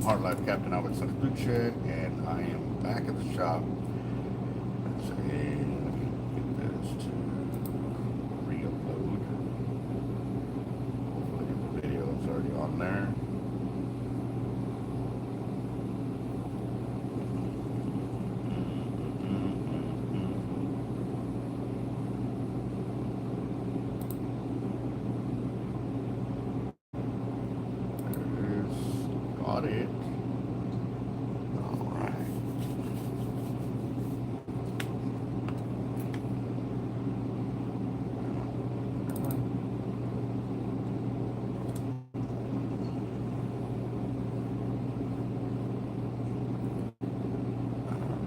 Hard Life Captain Alberto Zertuche, and I am back at the shop. Let's see, let me get this to re-upload. Hopefully the video is already on there. Got it. All right.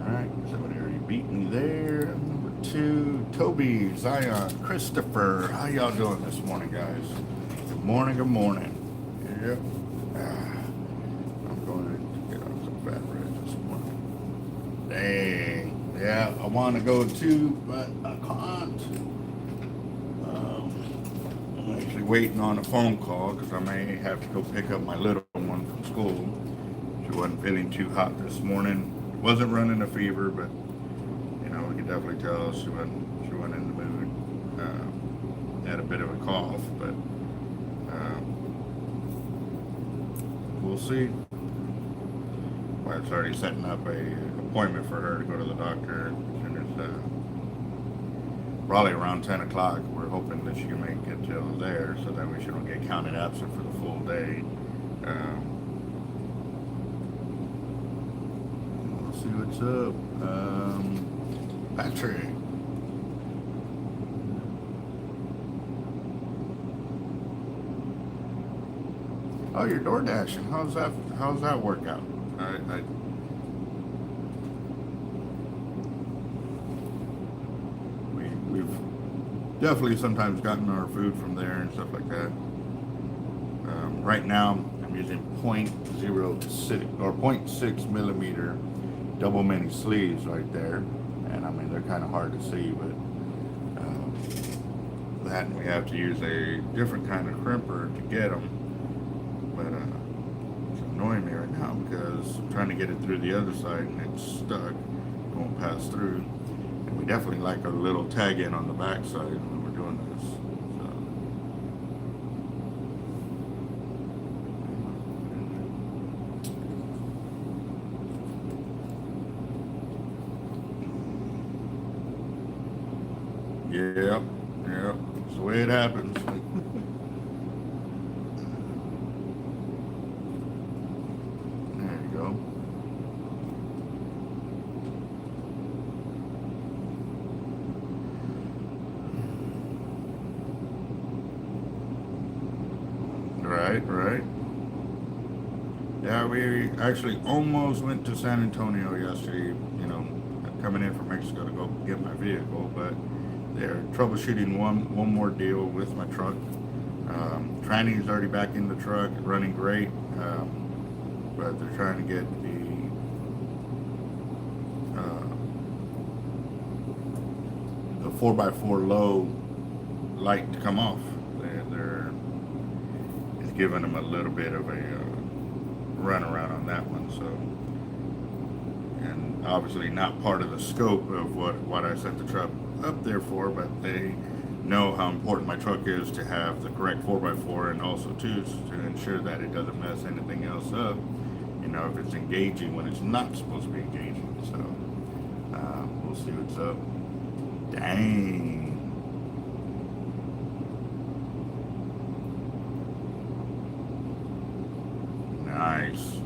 All right. Somebody already beat me there. Number 2, Toby, Zion, Christopher. How y'all doing this morning, guys? Good morning. Good morning. Yep. I'm going to get on some fat bread this morning. Dang. Yeah, I want to go too, but I can't. I'm actually waiting on a phone call because I may have to go pick up my little one from school. She wasn't feeling too hot this morning. Wasn't running a fever, but you know, we could definitely tell she wasn't in the mood. Had a bit of a cough, but we'll see. Wife's already setting up a appointment for her to go to the doctor. And it's probably around 10 o'clock. We're hoping that she can make it till there so that she don't get counted absent for the full day. We'll see what's up. Patrick. Oh, you're door dashing. How's that work out? We've definitely sometimes gotten our food from there and stuff like that. Right now, I'm using .06 or 0.6 millimeter double mini sleeves right there, and I mean they're kind of hard to see, but that we have to use a different kind of crimper to get them. But it's annoying me right now because I'm trying to get it through the other side and it's stuck, won't pass through. And we definitely like a little tag in on the back side when we're doing this. So. Yeah, it's the way it happens. Right. Yeah, we actually almost went to San Antonio yesterday, you know, coming in from Mexico to go get my vehicle, but they're troubleshooting one more deal with my truck. Tranny is already back in the truck, running great, but they're trying to get the 4x4 low light to come off. Giving them a little bit of a run around on that one, so, and obviously not part of the scope of what I set the truck up there for, but they know how important my truck is to have the correct 4x4, and also too to ensure that it doesn't mess anything else up, you know, if it's engaging when it's not supposed to be engaging. So we'll see what's up. Dang. Nice.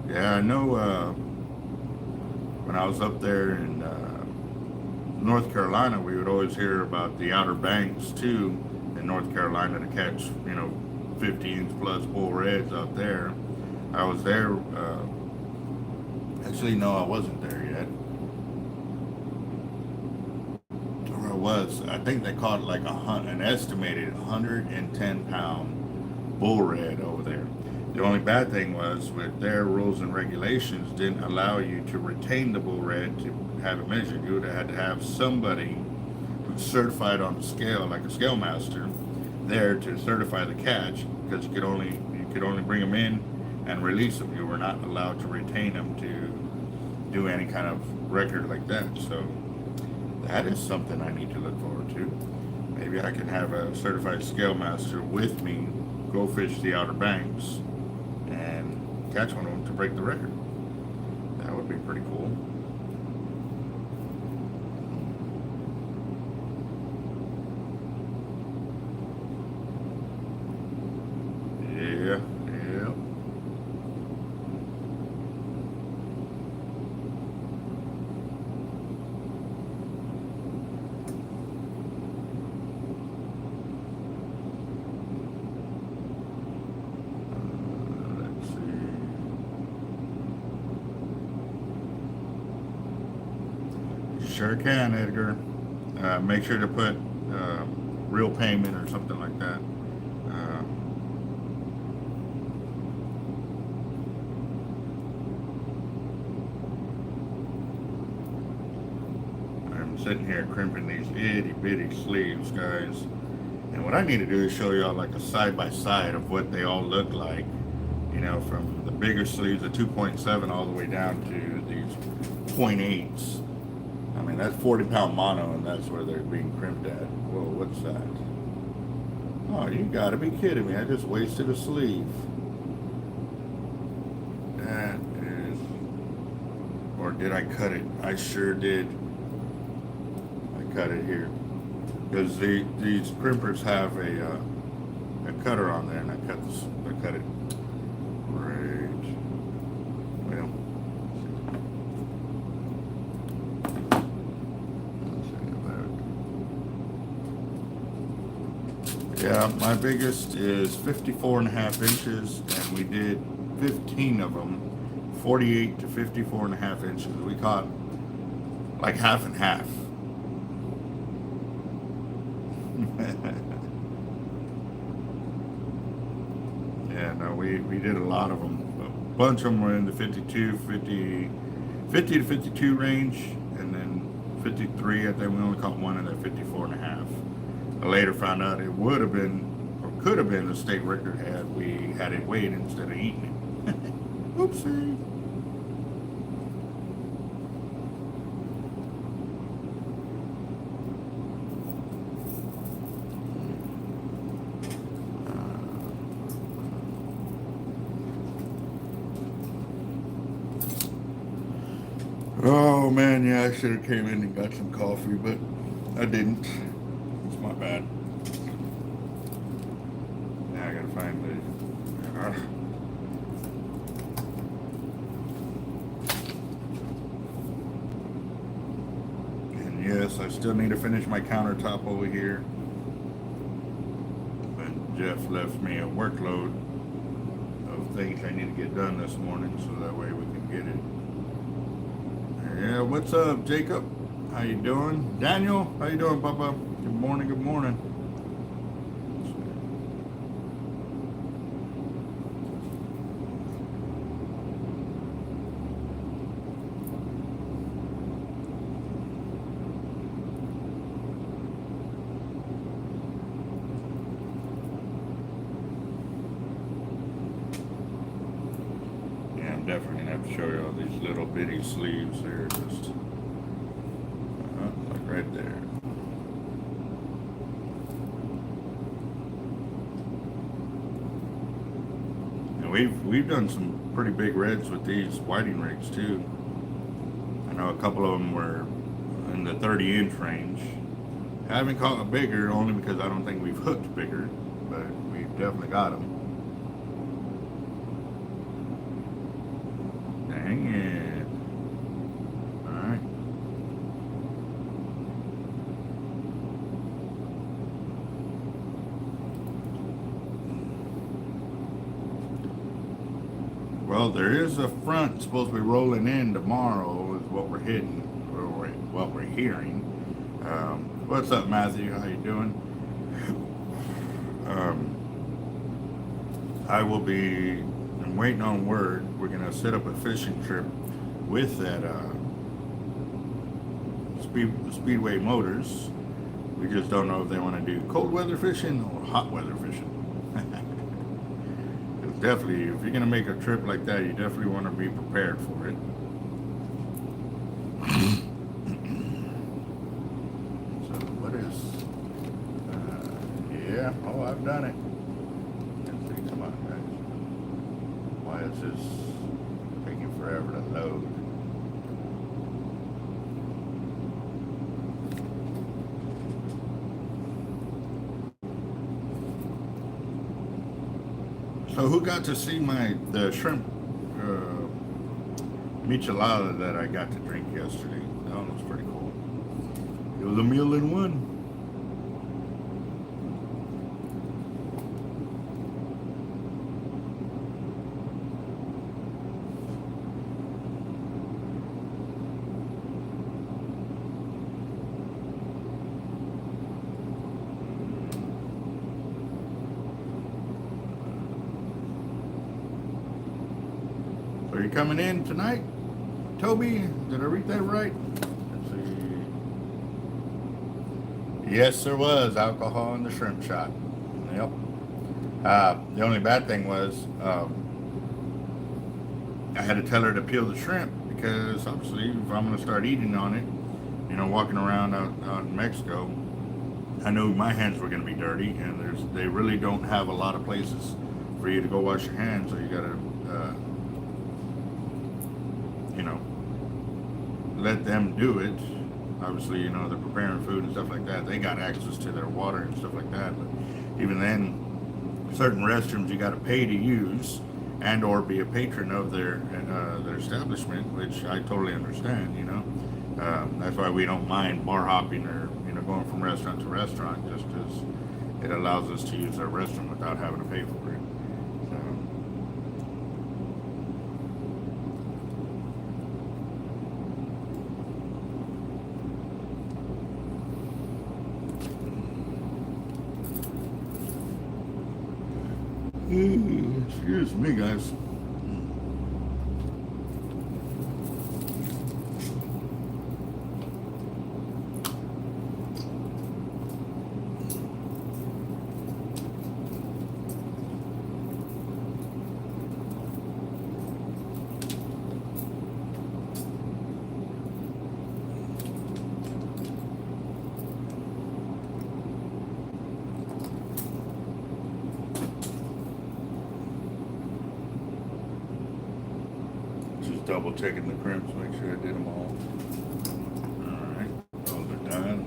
Yeah, I know when I was up there in North Carolina, we would always hear about the Outer Banks too in North Carolina to catch, you know, 50-inch plus bull reds out there. I was there, actually no, I wasn't there yet. Or I was. I think they caught like an estimated 110-pound bull red over there. The only bad thing was with their rules and regulations didn't allow you to retain the bull red to have it measured. You would have had to have somebody who's certified on the scale, like a scale master, there to certify the catch, because you could only bring them in and release them. You were not allowed to retain them to do any kind of record like that. So that is something I need to look forward to. Maybe I can have a certified scale master with me go fish the Outer Banks and catch one of them to break the record. That would be pretty cool. Yeah. Sure can, Edgar. Make sure to put real payment or something like that. I'm sitting here crimping these itty bitty sleeves, guys. And what I need to do is show y'all like a side by side of what they all look like. You know, from the bigger sleeves, the 2.7 all the way down to these 0.8s. I mean, that's 40-pound mono, and that's where they're being crimped at. Whoa, what's that? Oh, you gotta be kidding me. I just wasted a sleeve. That is... Or did I cut it? I sure did. I cut it here. Because these crimpers have a cutter on there, and I cut it. Right. Well... Yeah, my biggest is 54.5 inches, and we did 15 of them, 48 to 54.5 inches. We caught like half and half. Yeah, no, we did a lot of them. A bunch of them were in the 50 to 52 range, and then 53, I think we only caught one in that 54.5. I later found out it would have been, or could have been, the state record had we had it weighed instead of eating it. Oopsie. Oh man, yeah, I should have came in and got some coffee, but I didn't. It's my bad. Now I gotta find the... And yes, I still need to finish my countertop over here. But Jeff left me a workload of things I need to get done this morning, so that way we can get it. Yeah, what's up, Jacob? How you doing? Daniel, how you doing, Bubba? Good morning, good morning. Yeah, I'm definitely gonna have to show you all these little bitty sleeves here, just like right there. And we've done some pretty big reds with these whiting rigs too. I know a couple of them were in the 30-inch range. I haven't caught a bigger, only because I don't think we've hooked bigger, but we've definitely got them. Dang it. Alright. Well, there is a front supposed to be rolling in tomorrow, is what we're hitting, or what we're hearing. What's up, Matthew? How you doing? I will be... I'm waiting on word. We're gonna set up a fishing trip with that Speedway Motors. We just don't know if they want to do cold weather fishing or hot weather fishing. definitely, if you're gonna make a trip like that, you definitely want to be prepared for it. So what is? Yeah. Oh, I've done it. Let's see. Come on, guys. Why is this taking forever to load? So who got to see the shrimp michelada that I got to drink yesterday? That one was pretty cool. It was a meal in one. Are you coming in tonight, Toby? Did I read that right? Let's see. Yes, there was alcohol in the shrimp shop. Yep. The only bad thing was I had to tell her to peel the shrimp because obviously if I'm going to start eating on it, you know, walking around out in Mexico, I knew my hands were going to be dirty, and they really don't have a lot of places for you to go wash your hands, so you got to you know, let them do it. Obviously, you know, they're preparing food and stuff like that. They got access to their water and stuff like that. But even then, certain restrooms you got to pay to use and or be a patron of their establishment, which I totally understand, you know. That's why we don't mind bar hopping or, you know, going from restaurant to restaurant, just because it allows us to use their restroom without having to pay for it. Excuse me, guys. Double checking the crimps, make sure I did them all. Alright, those are done.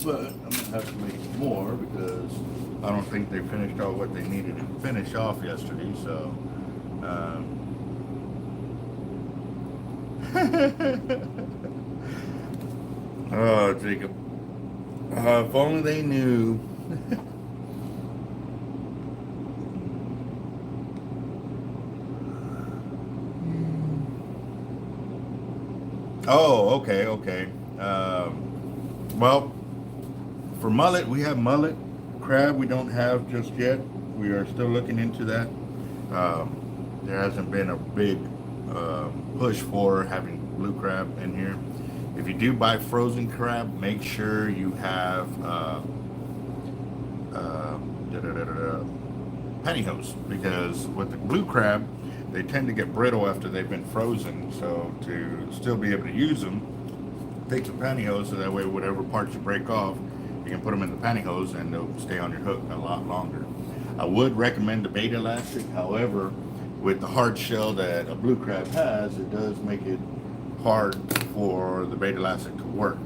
But I'm gonna have to make more because I don't think they finished all what they needed to finish off yesterday, so oh, Jacob. If only they knew. Oh, okay. Well, for mullet, we have mullet. Crab, we don't have just yet. We are still looking into that. There hasn't been a big push for having blue crab in here. If you do buy frozen crab, make sure you have pantyhose, because with the blue crab, they tend to get brittle after they've been frozen. So to still be able to use them, take some pantyhose, so that way whatever parts you break off, you can put them in the pantyhose and they'll stay on your hook a lot longer. I would recommend the bait elastic. However, with the hard shell that a blue crab has, it does make it hard for the bait elastic to work.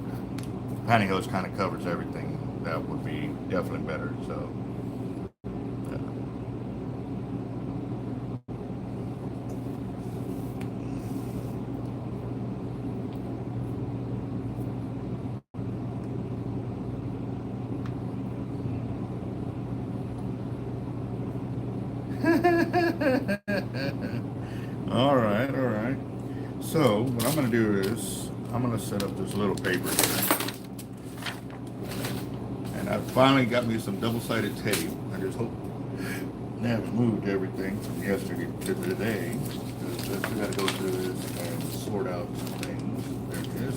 Pantyhose kind of covers everything. That would be definitely better. So all right. So what I'm going to do is I'm going to set up this little paper here, and I finally got me some double-sided tape. I just hope they have moved everything from yesterday to today, because I still got to go through this and sort out some things. There it is.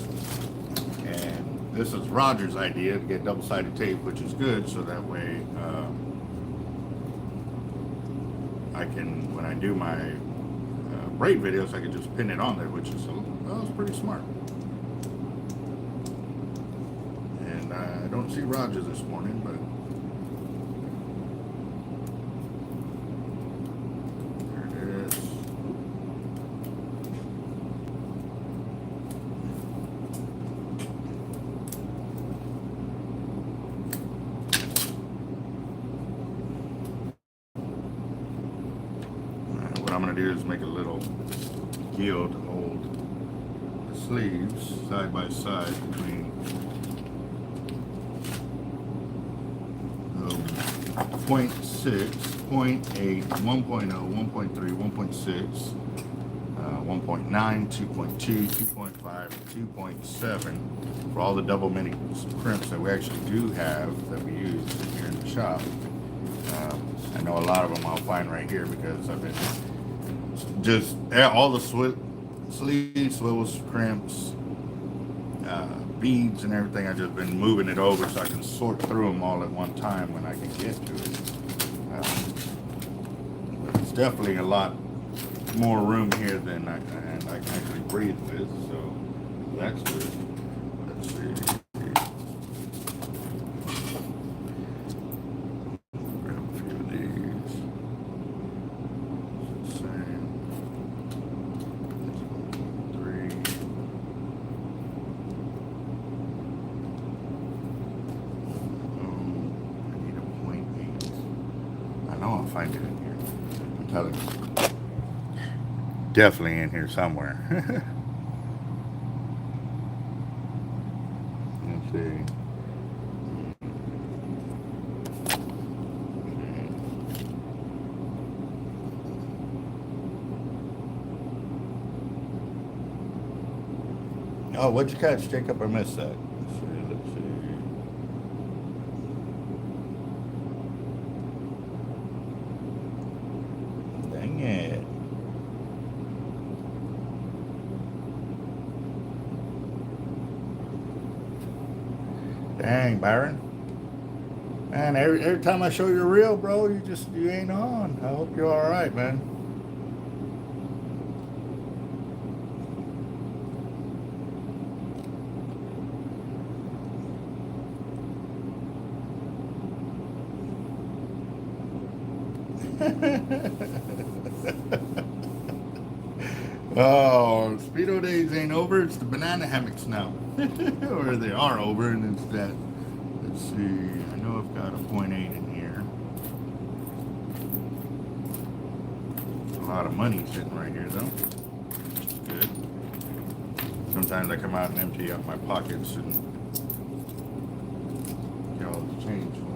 And this is Roger's idea to get double-sided tape, which is good, so that way I can, when I do my braid videos, I can just pin it on there, which is pretty smart. And I don't see Roger this morning, but there it is. What I'm going to do is make a little gill to hold the sleeves side by side between 0.6, 0.8, 1.0, 1.3, 1.6, 1.9, 2.2, 2.5, 2.7 for all the double mini crimps that we actually do have that we use here in the shop. I know a lot of them I'll find right here because I've been just all the sleeves, swivels, crimps, beads and everything. I've just been moving it over so I can sort through them all at one time when I can get to it. It's definitely a lot more room here than I can actually breathe with, so that's good. Let's see. Grab a few of these. Same. Three. I need a 0.8. I know I'll find it in here. I'm telling you. Definitely in here somewhere. Let's see. Oh, what'd you catch, Jacob? I missed that. Let's see. Dang it. Dang, Byron. Man, every time I show you a reel, bro, you ain't on. I hope you're all right, man. Oh, Speedo days ain't over. It's the banana hammocks now. Or they are over, and it's that. Let's see. I know I've got a 0.8 in here. A lot of money sitting right here, though. Which is good. Sometimes I come out and empty out my pockets and get all the change for them.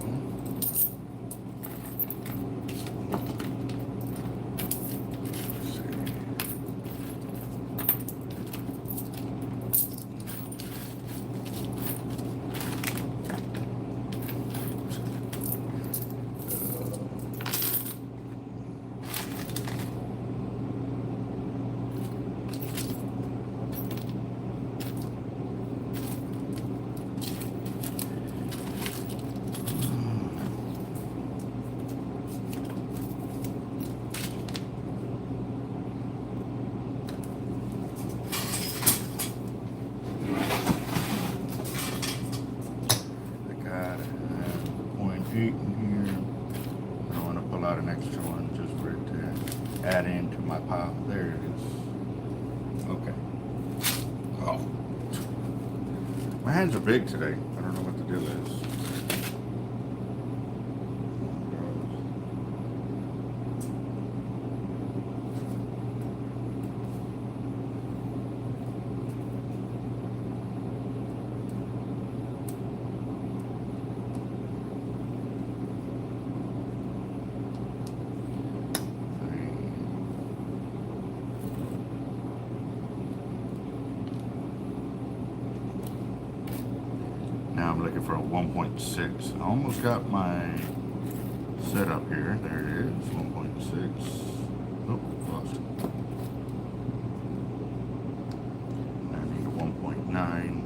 Add into my pile. There it is. Okay. Oh. My hands are big today. I don't know what the deal is. Now I'm looking for a 1.6. I almost got my setup here. There it is, 1.6. Oh, lost it. I need a 1.9.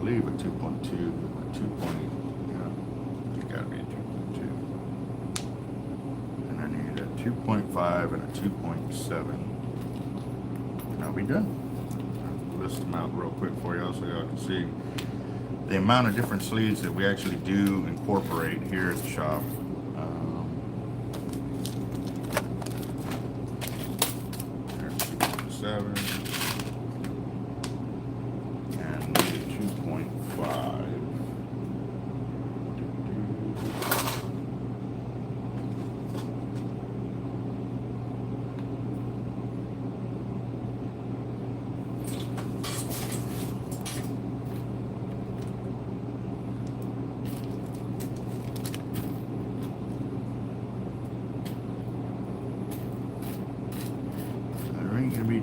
believe a 2.2, a 2. Yeah, it's gotta be a 2.2. And I need a 2.5 and a 2.7. And I'll be done. I'll list them out real quick for y'all so y'all can see the amount of different sleeves that we actually do incorporate here at the shop. There's 2.7 and maybe 2.5.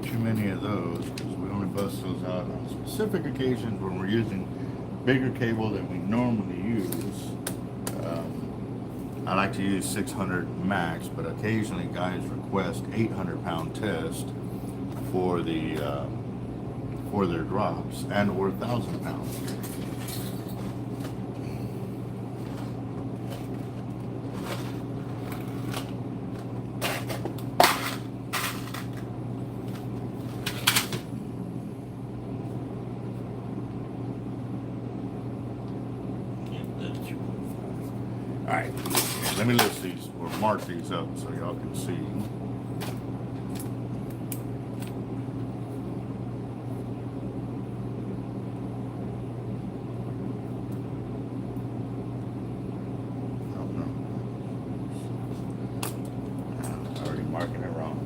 Too many of those because we only bust those out on specific occasions when we're using bigger cable than we normally use. I like to use 600 max, but occasionally guys request 800-pound test for the for their drops and or 1,000 pounds. Alright, let me list these or mark these up so y'all can see. Oh no. I'm already marking it wrong.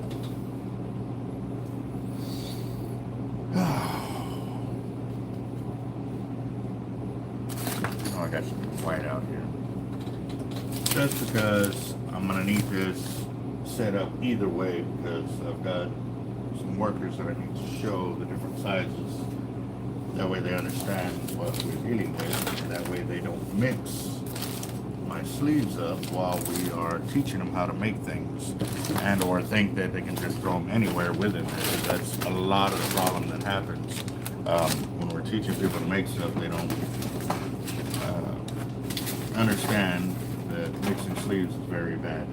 Oh, I got some white out here. Just because I'm going to need this set up either way because I've got some workers that I need to show the different sizes. That way they understand what we're dealing with. That way they don't mix my sleeves up while we are teaching them how to make things and or think that they can just throw them anywhere within there. That's a lot of the problem that happens when we're teaching people to make stuff. They don't understand that mixing sleeves is very bad.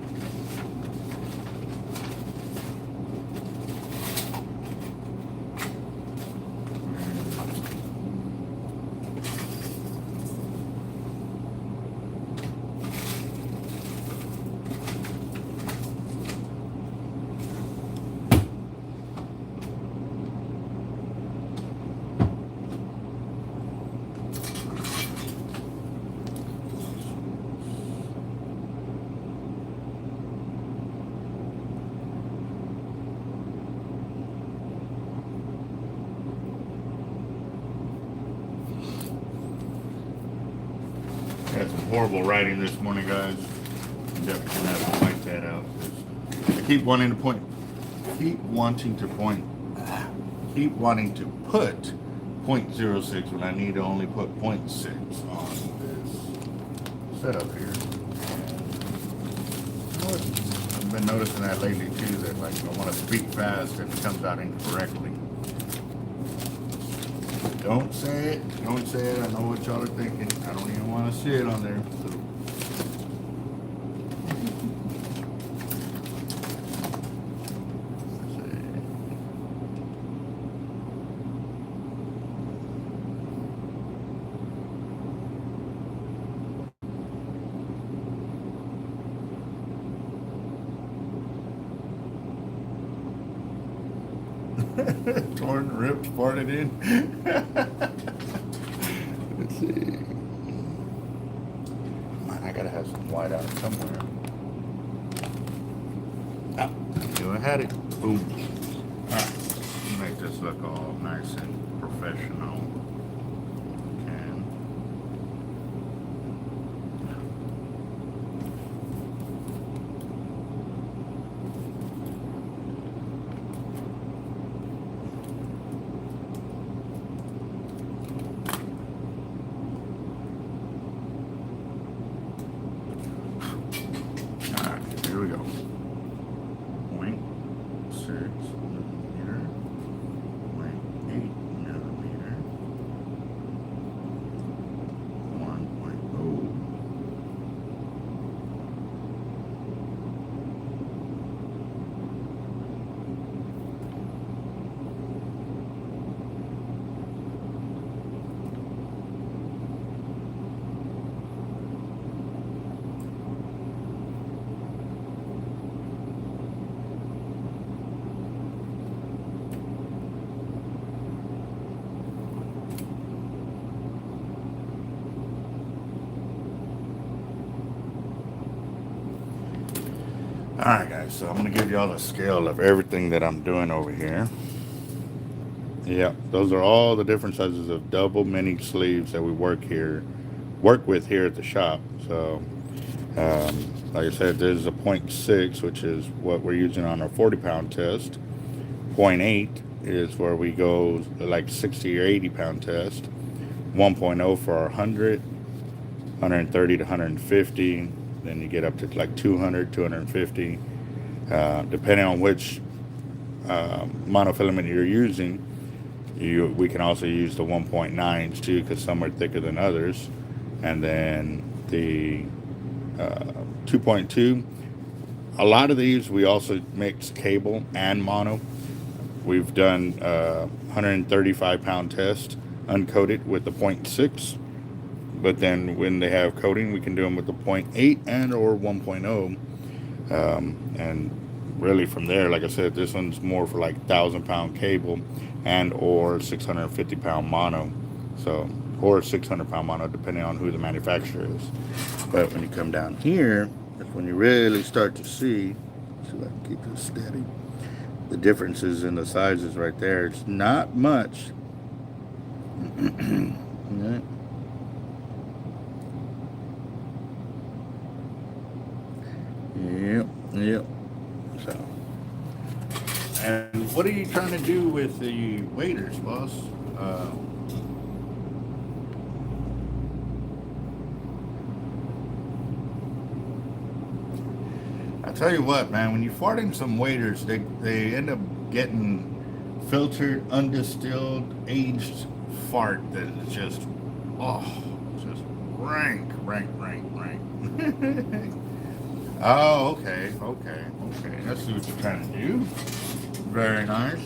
Had some horrible writing this morning, guys. I'm definitely gonna have to wipe that out. I keep wanting to put 0.06 when I need to only put 0.6 on this setup here. I've been noticing that lately too, that like I want to speak fast and it comes out incorrectly. Don't say it. Don't say it. I know what y'all are thinking. I don't even want to see it on there. So. Torn, ripped, farted in. Let's see. Man, I gotta have some white out somewhere. Ah, I knew I had it. Boom. Alright, make this look all nice and professional. Here we go. 0.6. Alright guys, so I'm going to give you all a scale of everything that I'm doing over here. Yeah, those are all the different sizes of double mini sleeves that we work with here at the shop. So like I said, there's a 0.6, which is what we're using on our 40-pound test. 0.8 is where we go like 60 or 80-pound test. 1.0 for our 100, 130 to 150. Then you get up to like 200, 250, depending on which monofilament you're using. We can also use the 1.9s too, because some are thicker than others. And then the 2.2, a lot of these we also mix cable and mono. We've done 135-pound test uncoated with the 0.6, but then when they have coating, we can do them with the 0.8 and or 1.0. And really from there, like I said, this one's more for like 1,000-pound cable and or 650-pound mono. So, or 600-pound mono, depending on who the manufacturer is. But when you come down here, that's when you really start to see if I can keep this steady, the differences in the sizes right there. It's not much. Right. Yep. So, and what are you trying to do with the waders, boss? I tell you what, man, when you fart in some waders, they end up getting filtered, undistilled, aged fart that is just, just rank. Oh, okay. I see what you're trying to do. Very nice.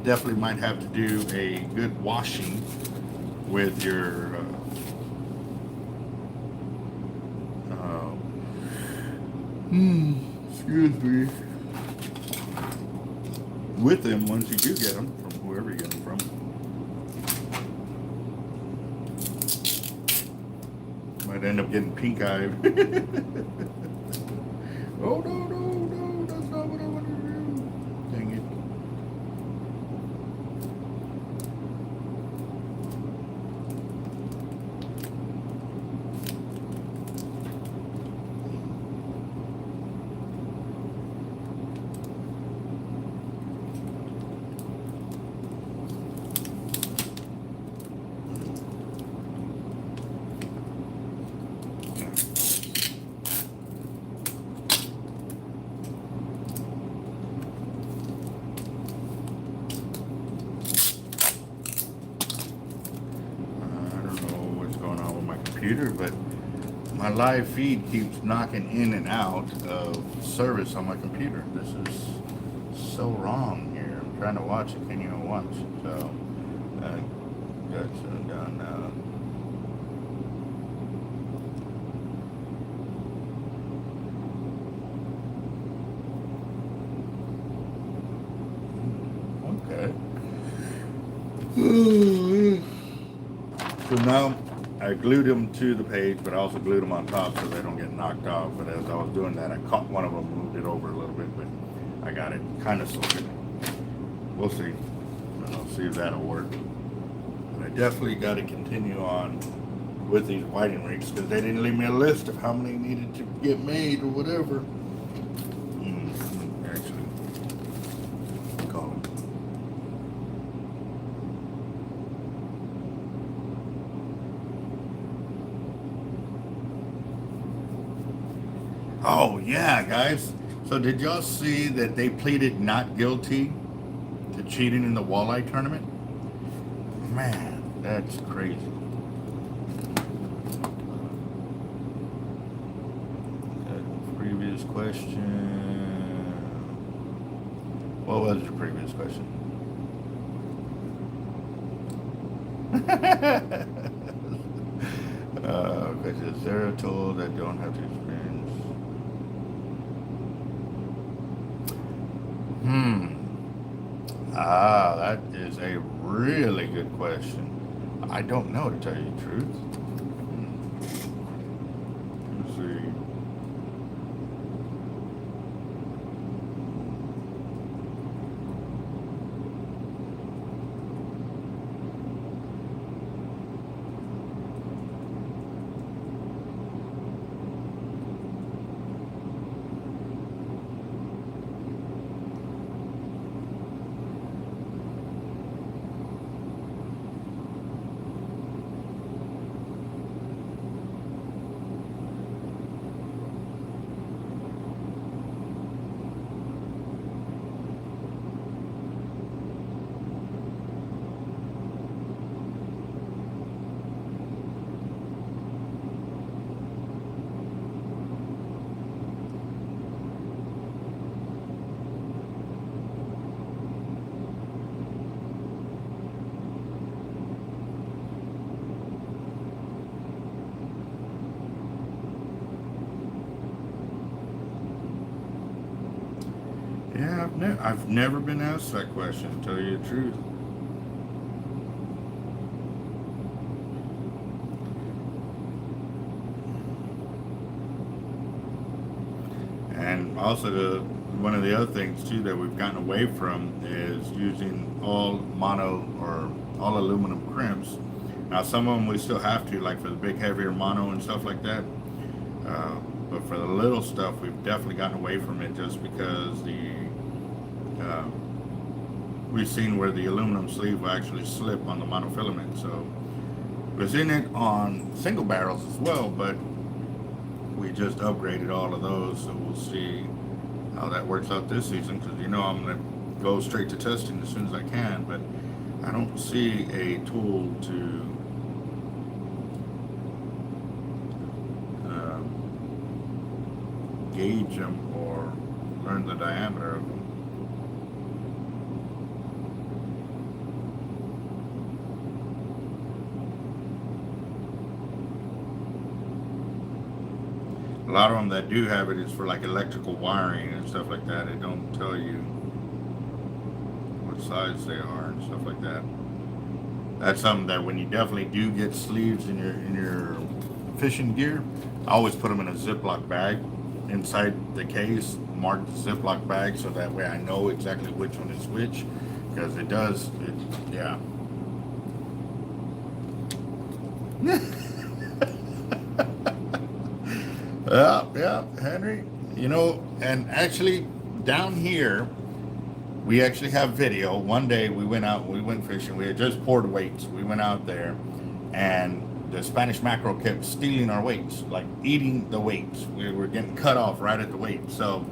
Definitely might have to do a good washing with your excuse me, with them once you do get them from whoever you get them from. Might end up getting pink eye. Oh no, that's not what I want to do. Dang it. But my live feed keeps knocking in and out of service on my computer. This is so wrong here. I'm trying to watch it, can't even watch. So that's done now. Okay. So now I glued them to the page, but I also glued them on top so they don't get knocked off. But as I was doing that, I caught one of them, moved it over a little bit, but I got it kind of sorted. We'll see. I'll see if that'll work. But I definitely got to continue on with these whiting rigs because they didn't leave me a list of how many needed to get made or whatever. Actually, call them. Oh yeah, guys. So did y'all see that they pleaded not guilty to cheating in the walleye tournament? Man, that's crazy. Previous question. What was your previous question? Because is there a tool that don't have to experience? That is a really good question. I don't know, to tell you the truth. Let's see. I've never been asked that question, to tell you the truth. And also, one of the other things too that we've gotten away from is using all mono or all aluminum crimps. Now, some of them we still have to, like for the big heavier mono and stuff like that. But for the little stuff, we've definitely gotten away from it just because we've seen where the aluminum sleeve will actually slip on the monofilament. So we've seen it on single barrels as well, but we just upgraded all of those. So we'll see how that works out this season, because you know I'm going to go straight to testing as soon as I can, but I don't see a tool to gauge them or learn the diameter of them. A lot of them that do have it is for like electrical wiring and stuff like that. It don't tell you what size they are and stuff like that. That's something that when you definitely do get sleeves in your fishing gear, I always put them in a Ziploc bag inside the case, mark the Ziploc bag, so that way I know exactly which one is which, because it does, yeah. Yeah, Henry, you know, and actually down here, we actually have video. One day we went fishing, we had just poured weights. We went out there and the Spanish mackerel kept stealing our weights, like eating the weights. We were getting cut off right at the weight. So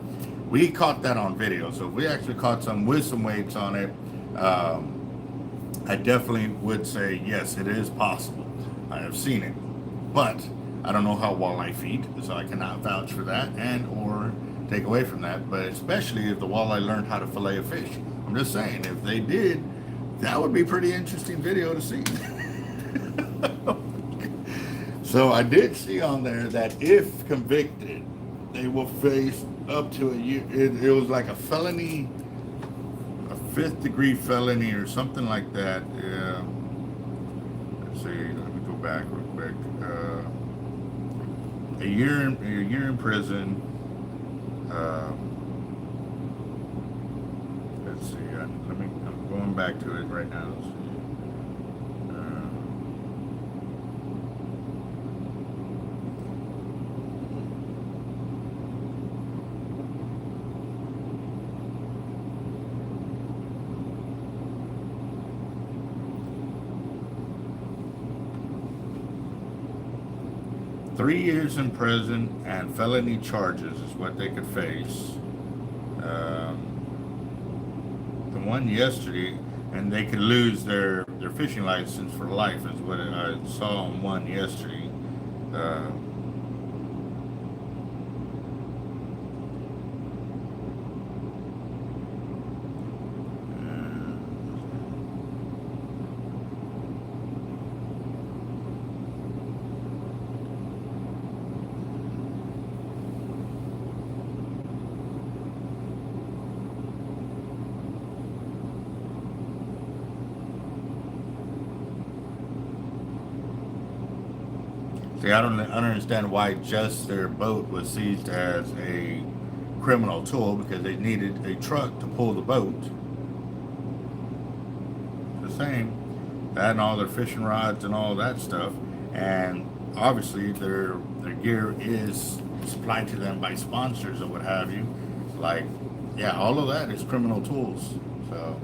we caught that on video. So if we actually caught some with some weights on it, I definitely would say, yes, it is possible. I have seen it, but I don't know how walleye feed, so I cannot vouch for that and or take away from that. But especially if the walleye learned how to fillet a fish. I'm just saying, if they did, that would be a pretty interesting video to see. So I did see on there that if convicted, they will face up to a year. It was like a felony, a 5th degree felony or something like that. Yeah. Let's see. Let me go back real quick. A year in prison. Let's see. I'm going back to it right now. 3 years in prison and felony charges is what they could face. The one yesterday, and they could lose their fishing license for life, is what I saw on one yesterday. See, I don't understand why just their boat was seized as a criminal tool, because they needed a truck to pull the boat. The same. That and all their fishing rods and all that stuff. And obviously their gear is supplied to them by sponsors or what have you. Like, yeah, all of that is criminal tools. So.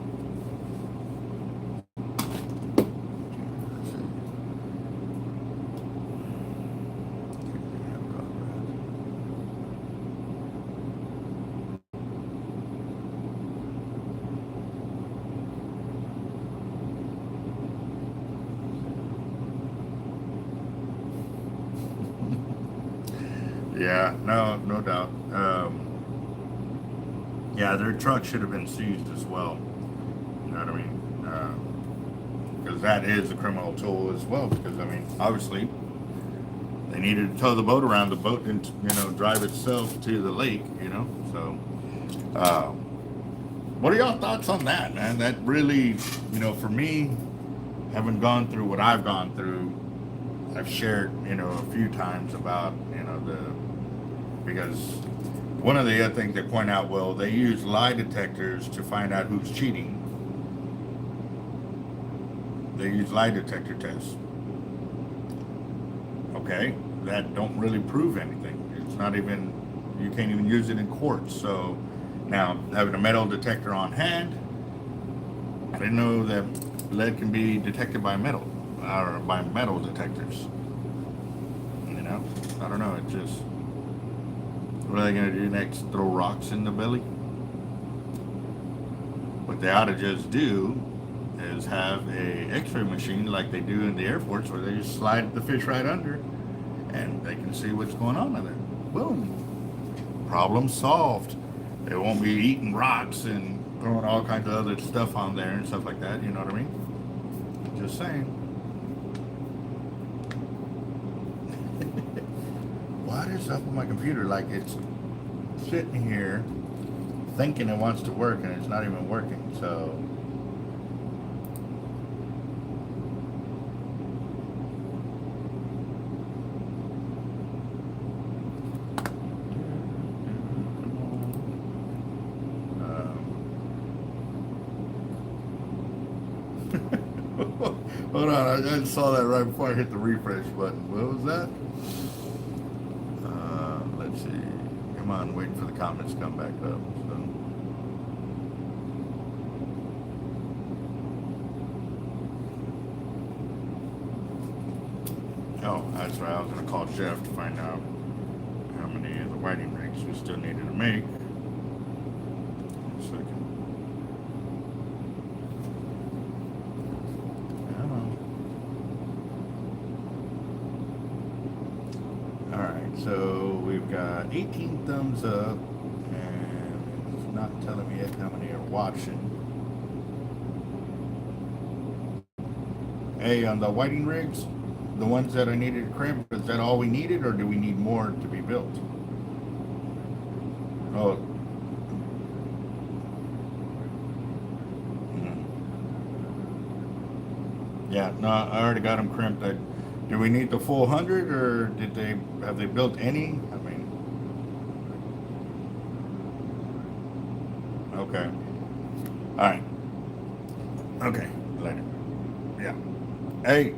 Yeah, no doubt. Yeah, their truck should have been seized as well. You know what I mean? Because that is a criminal tool as well. Because, I mean, obviously, they needed to tow the boat around. The boat didn't, drive itself to the lake, So, What are y'all thoughts on that, man? That really, you know, for me, having gone through what I've gone through, I've shared, you know, a few times about, you know, because one of the other things they point out, well, they use lie detectors to find out who's cheating. They use lie detector tests. Okay, that don't really prove anything. It's not even, you can't even use it in court. So now, having a metal detector on hand, I didn't know that lead can be detected by metal, or by metal detectors. You know, I don't know, it just, what are they going to do next? Throw rocks in the belly? What they ought to just do is have a x-ray machine like they do in the airports, where they just slide the fish right under and they can see what's going on in there. Boom. Problem solved. They won't be eating rocks and throwing all kinds of other stuff on there and stuff like that, you know what I mean? Just saying. What is up with my computer? Like, it's sitting here thinking it wants to work and it's not even working, so. Hold on, I just saw that right before I hit the refresh button. What was that? Let's see. Come on, waiting for the comments to come back up. So. Oh, that's right. I was going to call Jeff to find out how many of the whiting rigs we still needed to make. So we've got 18 thumbs up, and it's not telling me yet how many are watching. Hey, on the whiting rigs, the ones that I needed to crimp, is that all we needed, or do we need more to be built? Oh. Yeah, no, I already got them crimped. Do we need the full 100, or have they built any? I mean, okay. All right. Okay, later. Yeah. Hey,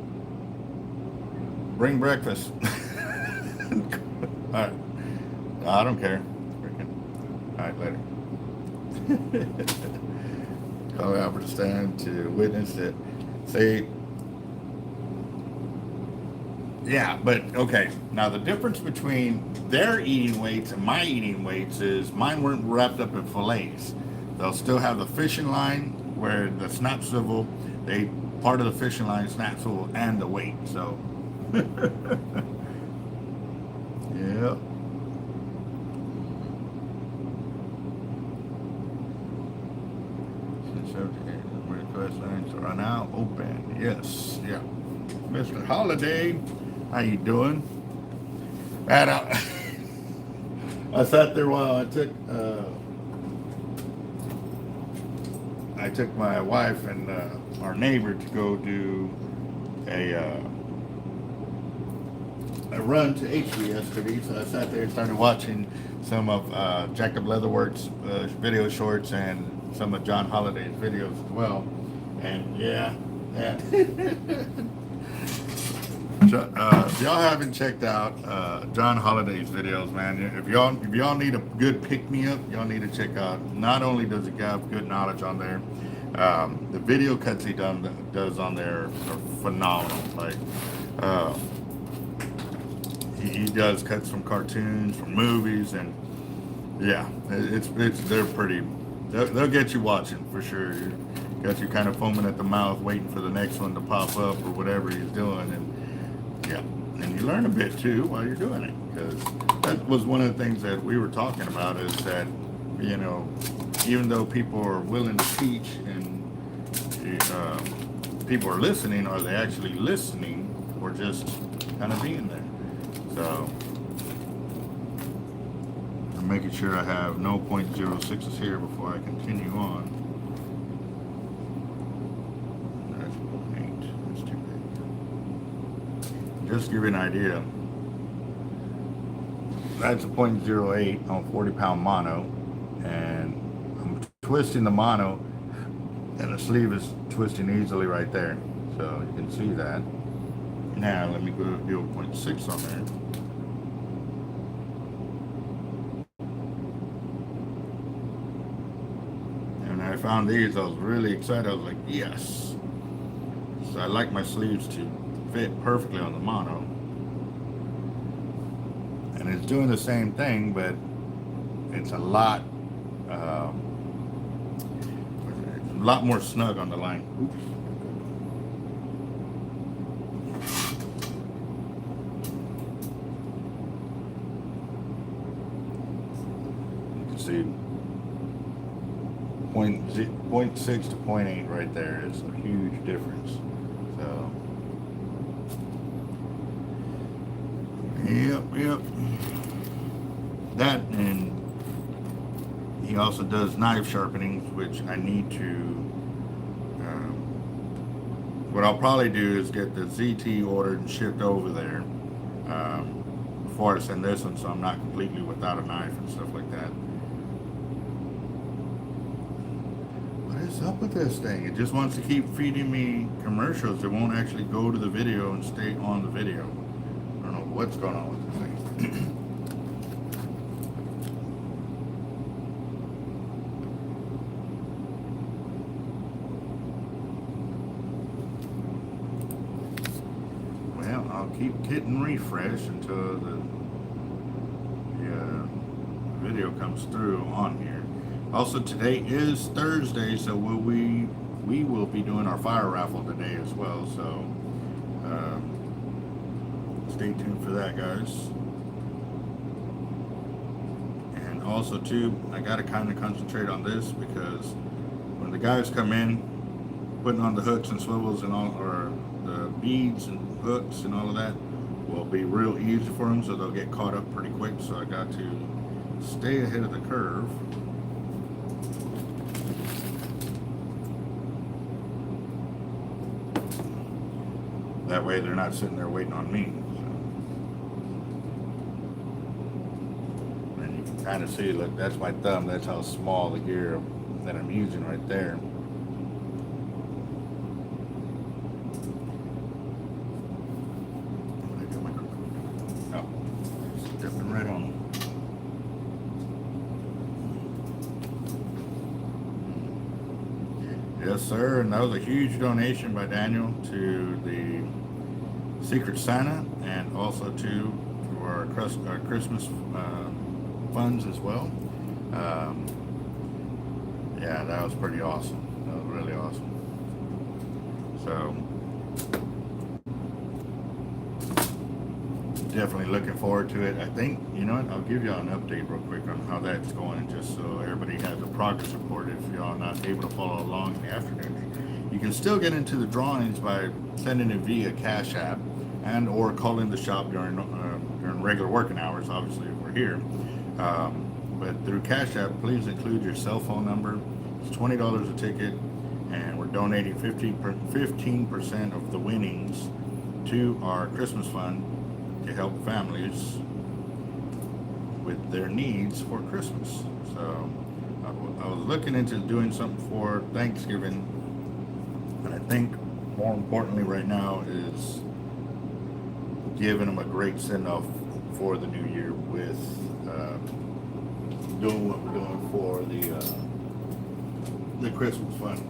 bring breakfast. All right. I don't care. All right, later. Call Albert stand to witness it. See. Yeah, but okay. Now the difference between their eating weights and my eating weights is mine weren't wrapped up in fillets. They'll still have the fishing line where the snap swivel, part of the fishing line, snap swivel, and the weight. So, yeah. Request lines are now open. Yes, yeah. Mr. Holiday. How you doing? And I sat there while I took my wife and our neighbor to go do a run to HB yesterday. So I sat there and started watching some of Jacked Up Leatherworks video shorts and some of John Holiday's videos as well. And yeah. If y'all haven't checked out John Holiday's videos, man, if y'all need a good pick-me-up, y'all need to check out. Not only does he have good knowledge on there, the video cuts he does on there are phenomenal. Like he does cuts from cartoons, from movies, and yeah, they'll get you watching for sure. Got you kind of foaming at the mouth, waiting for the next one to pop up or whatever he's doing, and yeah, and you learn a bit too while you're doing it, because that was one of the things that we were talking about, is that, you know, even though people are willing to teach and people are listening, are they actually listening or just kind of being there? So, I I'm making sure I have no .06s here before I continue on. That's 0.8. That's too big. Just to give you an idea, that's a .08 on 40-pound mono, and I'm twisting the mono, and the sleeve is twisting easily right there, so you can see that. Now let me go do a 0.6 on there. And I found these, I was really excited. I was like, yes. So I like my sleeves to fit perfectly on the mono. And it's doing the same thing, but it's a lot more snug on the line. Oops. You can see 0.6 to 0.8 right there is a huge difference. So yep. That, and he also does knife sharpening, which I need to. What I'll probably do is get the ZT ordered and shipped over there before I send this one, so I'm not completely without a knife and stuff like that. What is up with this thing? It just wants to keep feeding me commercials. It won't actually go to the video and stay on the video. I don't know what's going on with this thing. Keep hitting refresh until the video comes through on here. Also, today is Thursday, so we will be doing our fire raffle today as well. So stay tuned for that, guys. And also, too, I got to kind of concentrate on this because when the guys come in, putting on the hooks and swivels and all, or the beads and hooks and all of that will be real easy for them, so they'll get caught up pretty quick. So I got to stay ahead of the curve. That way they're not sitting there waiting on me. So. And you can kind of see, look, that's my thumb. That's how small the gear that I'm using right there. Yes, sir, and that was a huge donation by Daniel to the Secret Santa and also to our Christmas funds as well. Yeah, that was pretty awesome. That was really awesome. So definitely looking forward to it. I think, you know what, I'll give y'all an update real quick on how that's going, just so everybody has a progress report if y'all not able to follow along in the afternoon. You can still get into the drawings by sending it via Cash App and or calling the shop during regular working hours, obviously if we're here. But through Cash App, please include your cell phone number. It's $20 a ticket, and we're donating 15% of the winnings to our Christmas fund to help families with their needs for Christmas. So I was looking into doing something for Thanksgiving, and I think more importantly right now is giving them a great send-off for the new year with doing what we're doing for the Christmas fund.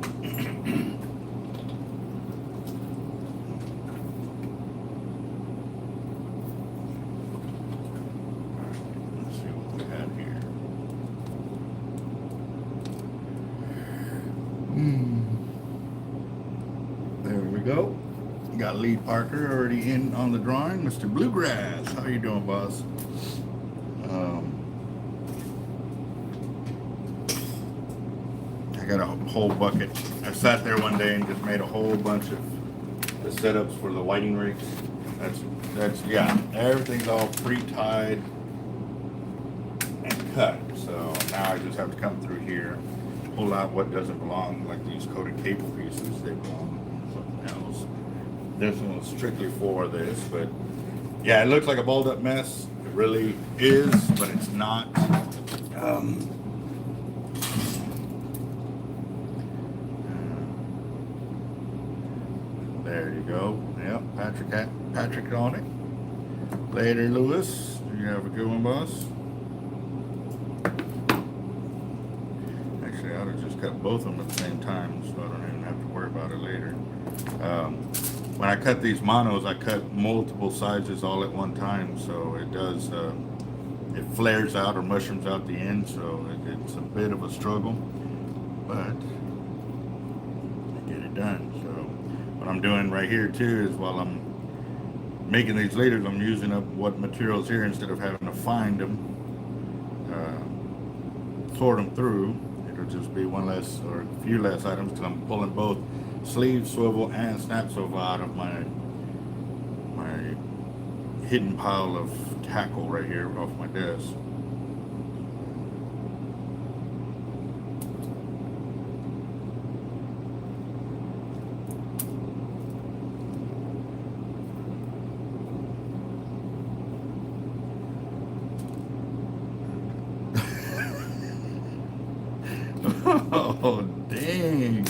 Go. Got Lee Parker already in on the drawing. Mr. Bluegrass, how you doing, boss? I got a whole bucket. I sat there one day and just made a whole bunch of the setups for the whiting rigs. That's yeah. Everything's all pre-tied and cut. So now I just have to come through here, pull out what doesn't belong, like these coated cable pieces. They belong something else. This one was strictly for this, but yeah, it looks like a balled up mess. It really is, but it's not. There you go. Yep, Patrick on it. Later, Lewis. You have a good one, boss. Actually, I ought to just cut both of them at the same time, so I don't even have to worry about it later. When I cut these monos, I cut multiple sizes all at one time, so it does, it flares out or mushrooms out the end, so it's a bit of a struggle, but I get it done. So what I'm doing right here too is while I'm making these leaders, I'm using up what materials here instead of having to find them, sort them through. It'll just be one less or a few less items because I'm pulling both sleeve swivel and snap swivel out of my hidden pile of tackle right here off my desk. Oh dang.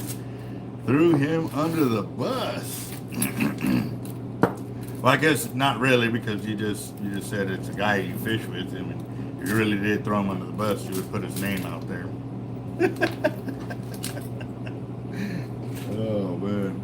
Threw him under the bus. Well, I guess not really, because you just said it's a guy you fish with him, and if you really did throw him under the bus, you would put his name out there. Oh man.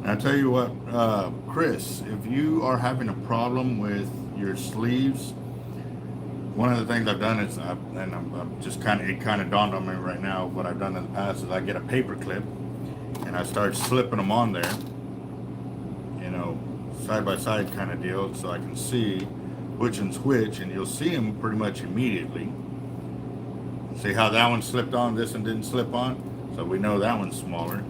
I tell you what, Chris, if you are having a problem with your sleeves, one of the things I've done is, I'm just it kind of dawned on me right now, what I've done in the past is I get a paper clip and I start slipping them on there, you know, side by side kind of deal, so I can see which one's which, and you'll see them pretty much immediately. See how that one slipped on, this one didn't slip on, so we know that one's smaller.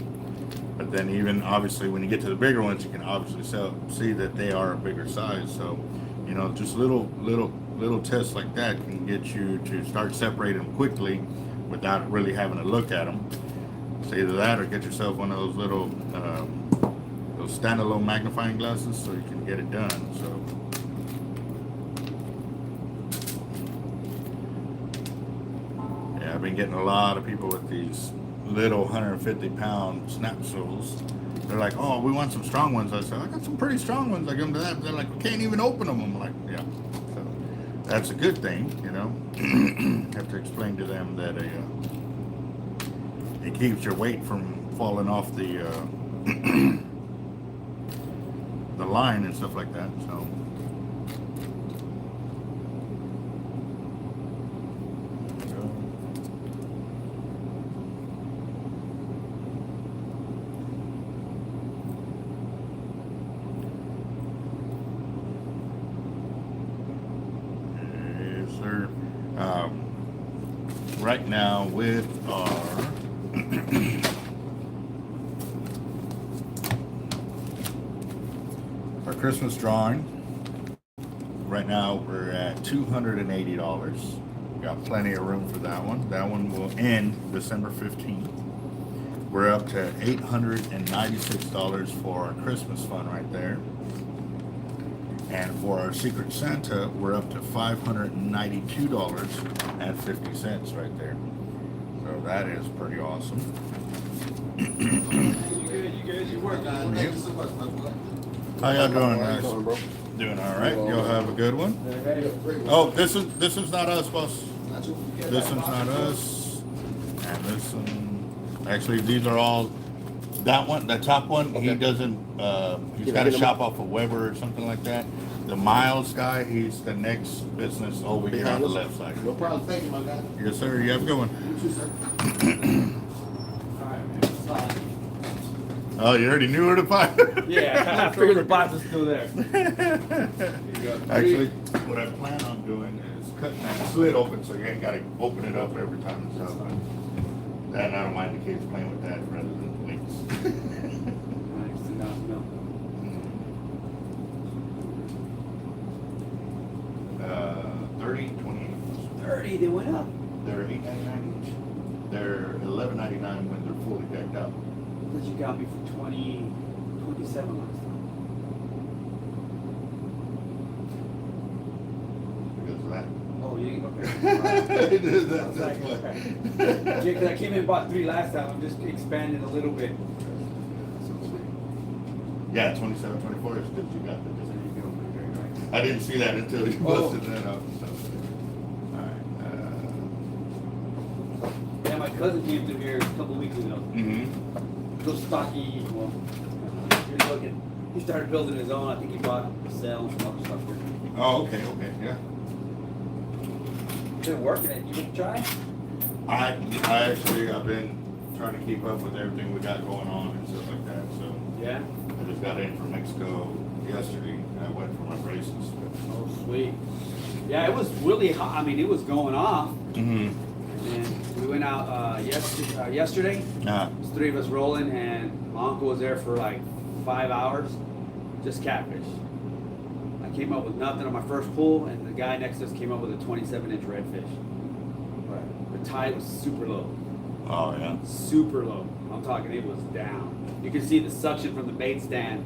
But then even obviously when you get to the bigger ones, you can obviously see that they are a bigger size. So, you know, just little tests like that can get you to start separating them quickly without really having to look at them. So either that or get yourself one of those little those standalone magnifying glasses so you can get it done. So. Yeah, I've been getting a lot of people with these little 150-pound snap swivels. They're like, oh, we want some strong ones. I said, I got some pretty strong ones. I give them to that. They're like, we can't even open them. I'm like, yeah. So that's a good thing, you know. Have to explain to them that it keeps your weight from falling off the the line and stuff like that. So. Right now with our our Christmas drawing, right now we're at $280. Got plenty of room for that one. That one will end December 15th. We're up to $896 for our Christmas fund right there. And for our Secret Santa, we're up to $592.50 right there. So that is pretty awesome. You good, you work on it. Thank you so much, my boy. How y'all doing, guys? Doing all right. Y'all have a good one. Oh, this is not us, boss. This one's not us. And this one, actually, these are all. That one, the top one, okay. He doesn't. He's got a shop off of Weber or something like that. The Miles guy, he's the next business over here on the left side. No problem. Thank you, my guy. Yes, sir. You have a good one. You too, sir. All right, man. Oh, you already knew where to find it? Yeah, I figured the box was still there. Actually, what I plan on doing is cutting that slit open so you ain't got to open it up every time and stuff. Then I don't mind the kids playing with that rather than the weights. Nice, enough milk. 30, 28. 30, they went up. They're $8.99 each. They're $11.99 when they're fully decked out. But you got me for 27 last time. Because of that. Oh, you okay. That's Like, why. okay. Yeah, because I came in and bought 3 last time. I'm just expanding a little bit. Yeah, 27, 24 is good. You got that. There you go. Very nice. I didn't see that until you Oh. busted that out. So. All right. Yeah, my cousin came through here a couple of weeks ago. Real stocky. Well, you're looking. He started building his own. I think he bought a cell and some other stuff here. Oh, okay, yeah. Been working it. You want to try? I actually, I've been trying to keep up with everything we got going on and stuff like that. So Yeah. I just got in from Mexico yesterday. I went for my braces. Oh, sweet. Yeah, it was really hot. I mean, it was going off. Mm-hmm. And we went out yesterday. Yeah. There's 3 of us rolling, and my uncle was there for like 5 hours, just catfish. I came up with nothing on my first pull, and the guy next to us came up with a 27-inch redfish. But the tide was super low. Oh yeah. Super low. I'm talking, it was down. You can see the suction from the bait stand,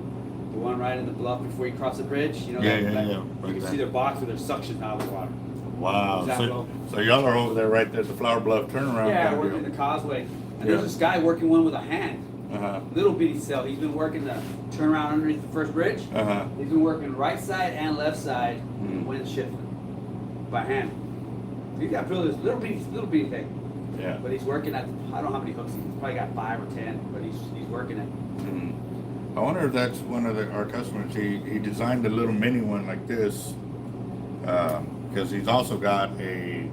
the one right in the bluff before you cross the bridge. You know, Yeah. you Right can there. see their box with their suction out of the water. Wow. That low. So y'all are over there right there at the Flower Bluff turnaround. Yeah, kind of working deal. the causeway. And Yeah. there's this guy working one with a hand. Uh-huh. Little bitty cell. He's been working the turnaround underneath the first bridge. Uh-huh. He's been working right side and left side, Mm. wind shifting by hand. He's got this little bitty thing. Yeah. But he's working at, I don't know how many hooks, he's probably got 5 or 10, but he's working it. Mhm. I wonder if that's one of our customers. He designed a little mini one like this because he's also got a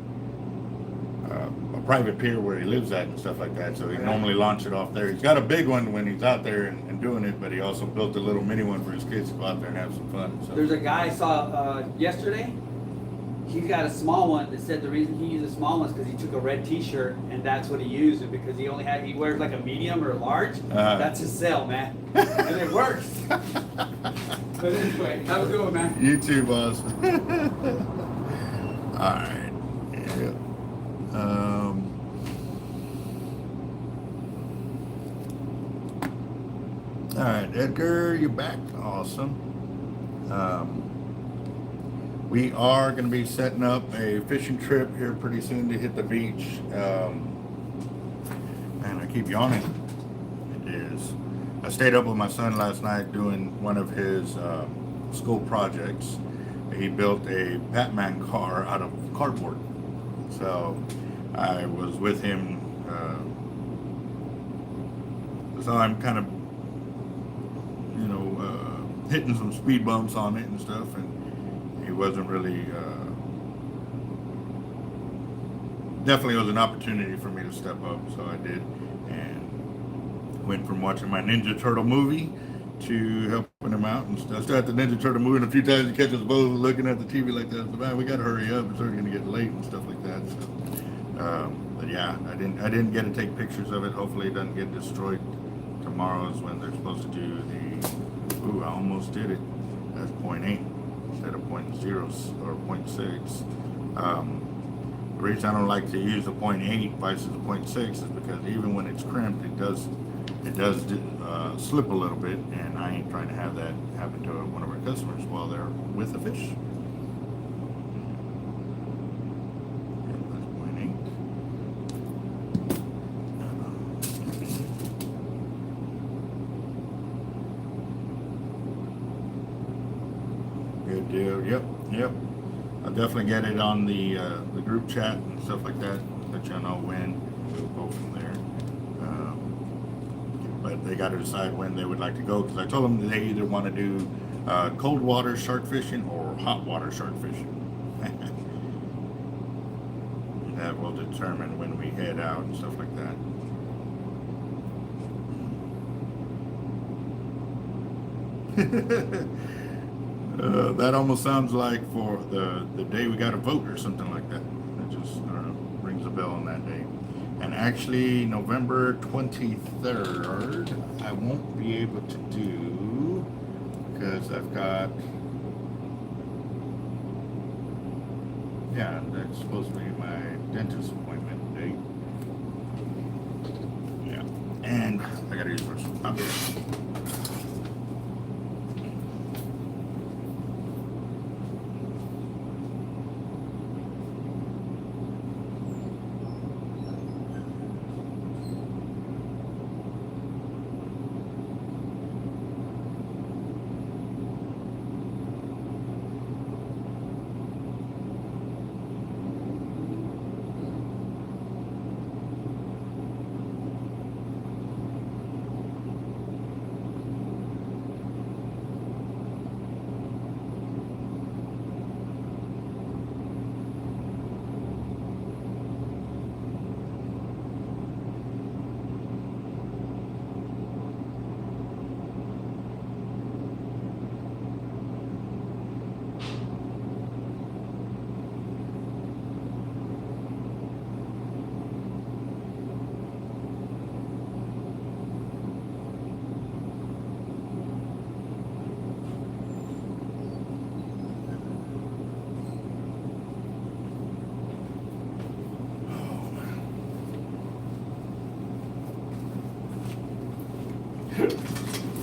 private pier where he lives at and stuff like that. So he normally launch it off there. He's got a big one when he's out there and doing it, but he also built a little mini one for his kids to go out there and have some fun. So. There's a guy I saw yesterday. He's got a small one that said the reason he uses small ones because he took a red T-shirt and that's what he used it because he wears like a medium or a large. That's his cell, man, and it works. But anyway, have a good one, man. You too, boss. All right. Yeah. All right, Edgar, you're back. Awesome. We are going to be setting up a fishing trip here pretty soon to hit the beach. And I keep yawning. It is. I stayed up with my son last night doing one of his school projects. He built a Batman car out of cardboard. So I was with him. So I'm kind of, hitting some speed bumps on it and stuff. And he wasn't really, definitely was an opportunity for me to step up. So I did. And went from watching my Ninja Turtle movie to helping him out and stuff. Started the Ninja Turtle movie, and a few times he catches both looking at the TV like that. So, man, we got to hurry up. It's already going to get late and stuff like that. So, but yeah, I didn't get to take pictures of it. Hopefully, it doesn't get destroyed. Tomorrow is when they're supposed to do the. Ooh, I almost did it. That's 0.8 instead of 0.0 or 0.6. The reason I don't like to use a 0.8 versus a 0.6 is because even when it's crimped, it does slip a little bit, and I ain't trying to have that happen to one of our customers while they're with the fish. Yeah, that's 0.8. Good deal. Yep. I'll definitely get it on the group chat and stuff like that. Let y'all know when. We'll go from there. But they got to decide when they would like to go because I told them that they either want to do cold water shark fishing or hot water shark fishing. That will determine when we head out and stuff like that. That almost sounds like for the day we got a vote or something like that. It just, I don't know, rings a bell on that day. And actually, November 23rd, I won't be able to do because I've got, yeah, that's supposed to be my dentist appointment date. Yeah, and I gotta use this. Okay.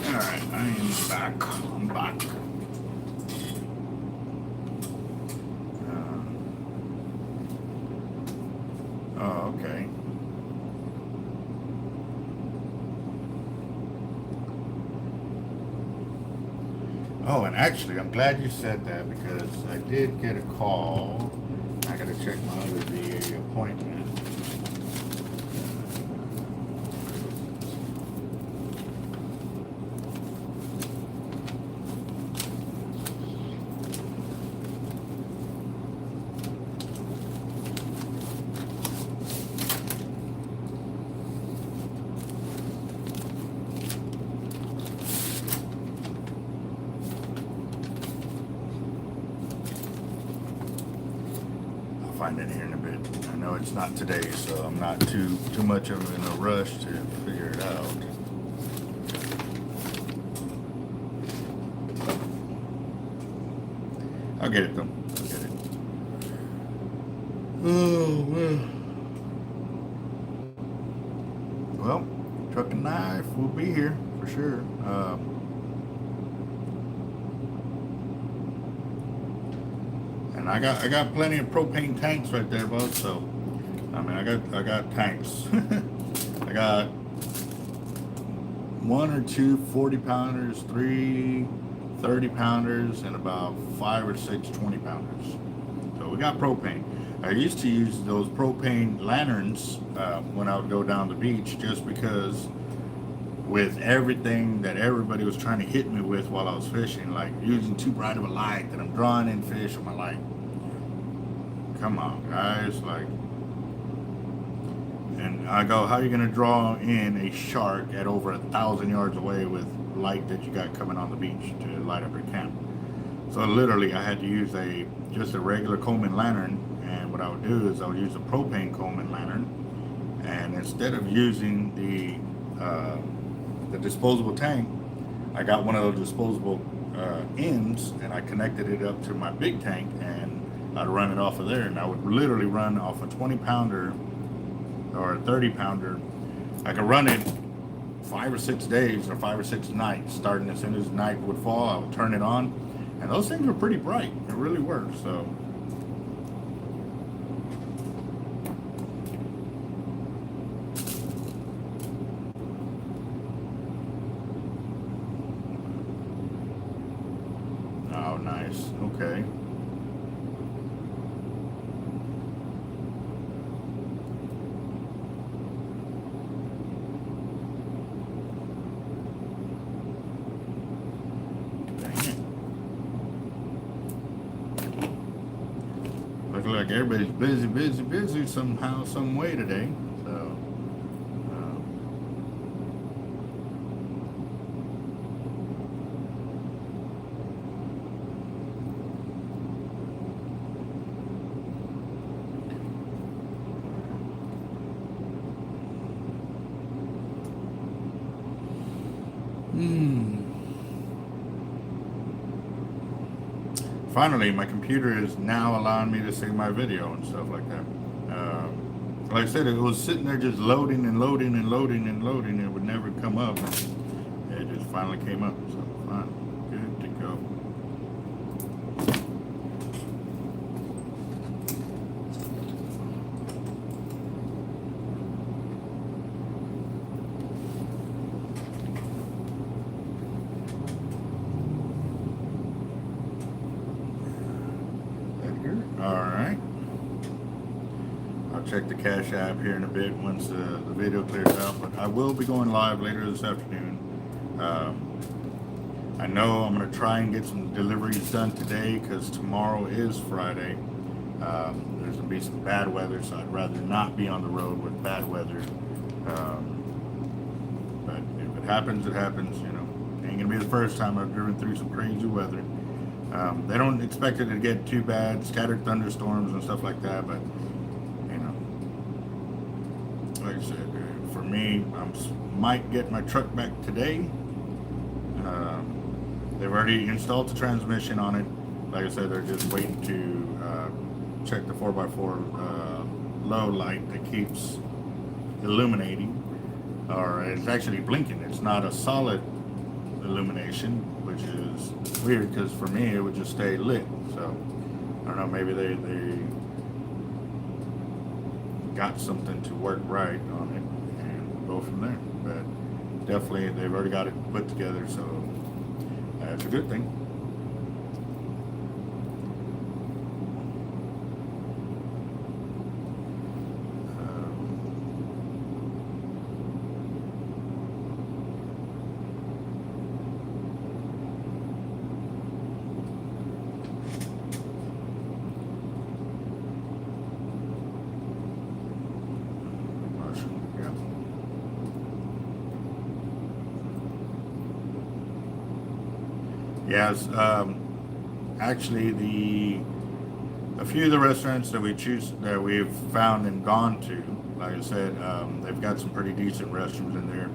Alright, I am back. I'm back. Oh, okay. Oh, and actually, I'm glad you said that because I did get a call. I gotta check my other VA appointment. Find it here in a bit. I know it's not today, so I'm not too much of in a rush to figure it out. I'll get it though. I'll get it. Oh well, truck and knife will be here for sure. And I got plenty of propane tanks right there, bud. So, I mean, I got tanks. I got 1 or 2 40-pounders, 3 30-pounders, and about 5 or 6 20-pounders. So we got propane. I used to use those propane lanterns when I would go down the beach, just because with everything that everybody was trying to hit me with while I was fishing, like using too bright of a light that I'm drawing in fish with my light. Come on, guys, like, and I go, how are you gonna draw in a shark at over 1,000 yards away with light that you got coming on the beach to light up your camp? So literally, I had to use just a regular Coleman lantern, and what I would do is I would use a propane Coleman lantern, and instead of using the disposable tank, I got one of those disposable ends, and I connected it up to my big tank, and I'd run it off of there, and I would literally run off a 20-pounder or a 30-pounder. I could run it 5 or 6 days or 5 or 6 nights, starting as soon as night would fall. I would turn it on, and those things were pretty bright. It really were. So. Oh, nice. Okay. Looks like everybody's busy somehow, some way today. So, Finally, my computer is now allowing me to save my video and stuff like that. Like I said, it was sitting there just loading and loading and loading and loading. It would never come up. It just finally came up. So, fine. Good to go. Alright. I'll check the Cash App here in a bit once the video clears out, but I will be going live later this afternoon. I know I'm going to try and get some deliveries done today because tomorrow is Friday. There's going to be some bad weather, so I'd rather not be on the road with bad weather. But if it happens, it happens. You know, it ain't going to be the first time I've driven through some crazy weather. They don't expect it to get too bad, scattered thunderstorms and stuff like that, but, you know, like I said, for me, I might get my truck back today. They've already installed the transmission on it. Like I said, they're just waiting to check the 4x4 low light that keeps illuminating, or it's actually blinking. It's not a solid illumination, which is weird because for me it would just stay lit. So I don't know, maybe they got something to work right on it and go from there. But definitely they've already got it put together, so that's a good thing. Yes, actually, a few of the restaurants that we've found and gone to, like I said, they've got some pretty decent restrooms in there.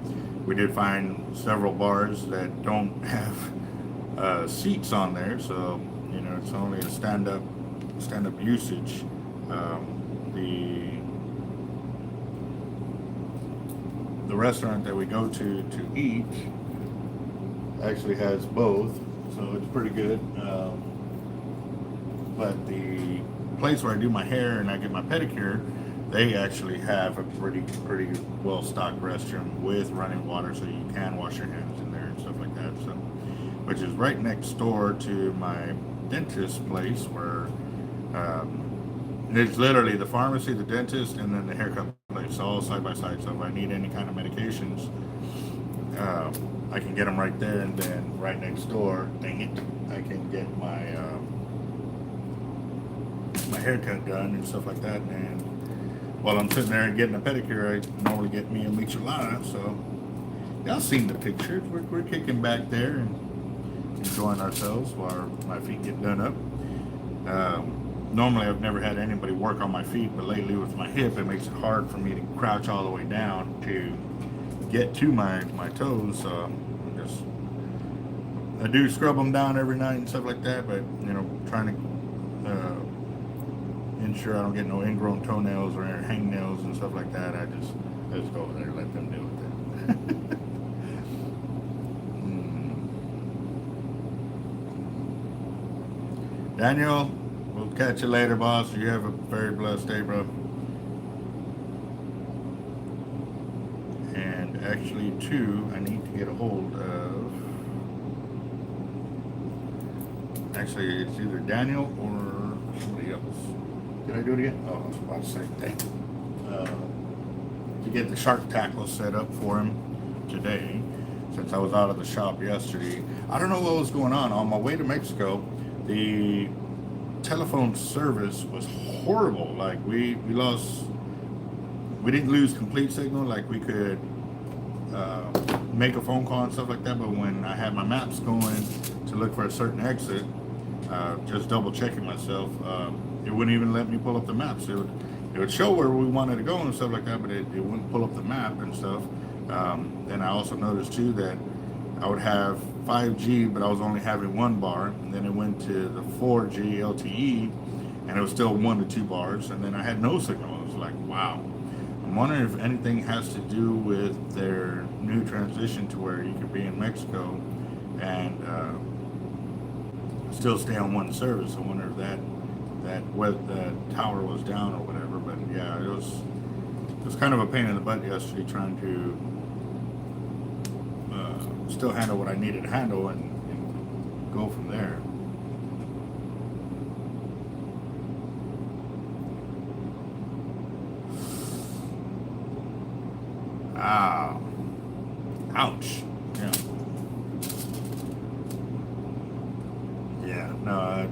We did find several bars that don't have seats on there, so you know it's only a stand-up usage. The restaurant that we go to eat actually has both. So it's pretty good, but the place where I do my hair and I get my pedicure, they actually have a pretty well-stocked restroom with running water, so you can wash your hands in there and stuff like that. So, which is right next door to my dentist place, where it's literally the pharmacy, the dentist, and then the haircut place, all side by side. So if I need any kind of medications, I can get them right there, and then right next door, dang it, I can get my my haircut done and stuff like that. And while I'm sitting there getting a pedicure, I normally get me a michelada. So y'all seen the pictures. We're kicking back there and enjoying ourselves while my feet get done up. Normally I've never had anybody work on my feet, but lately with my hip, it makes it hard for me to crouch all the way down to get to my toes. I do scrub them down every night and stuff like that, but you know, trying to ensure I don't get no ingrown toenails or hangnails and stuff like that, I just go over there and let them deal with it. Daniel, we'll catch you later, boss. You have a very blessed day, bro. And actually, too, I need to get a hold of. Actually, it's either Daniel or somebody else. Did I do it again? Oh, I was about to say dang. To get the shark tackle set up for him today, since I was out of the shop yesterday. I don't know what was going on. On my way to Mexico, the telephone service was horrible. Like we didn't lose complete signal. Like we could make a phone call and stuff like that, but when I had my maps going to look for a certain exit, just double checking myself, it wouldn't even let me pull up the maps. It would show where we wanted to go and stuff like that, but it wouldn't pull up the map and stuff. Then I also noticed too that I would have 5G, but I was only having 1 bar, and then it went to the 4G LTE, and it was still 1 to 2 bars, and then I had no signal. It was like, wow. I'm wondering if anything has to do with their new transition to where you could be in Mexico and still stay on one service. I wonder if that the tower was down or whatever. But yeah, it was kind of a pain in the butt yesterday trying to still handle what I needed to handle and go from there. Ouch. Yeah, no,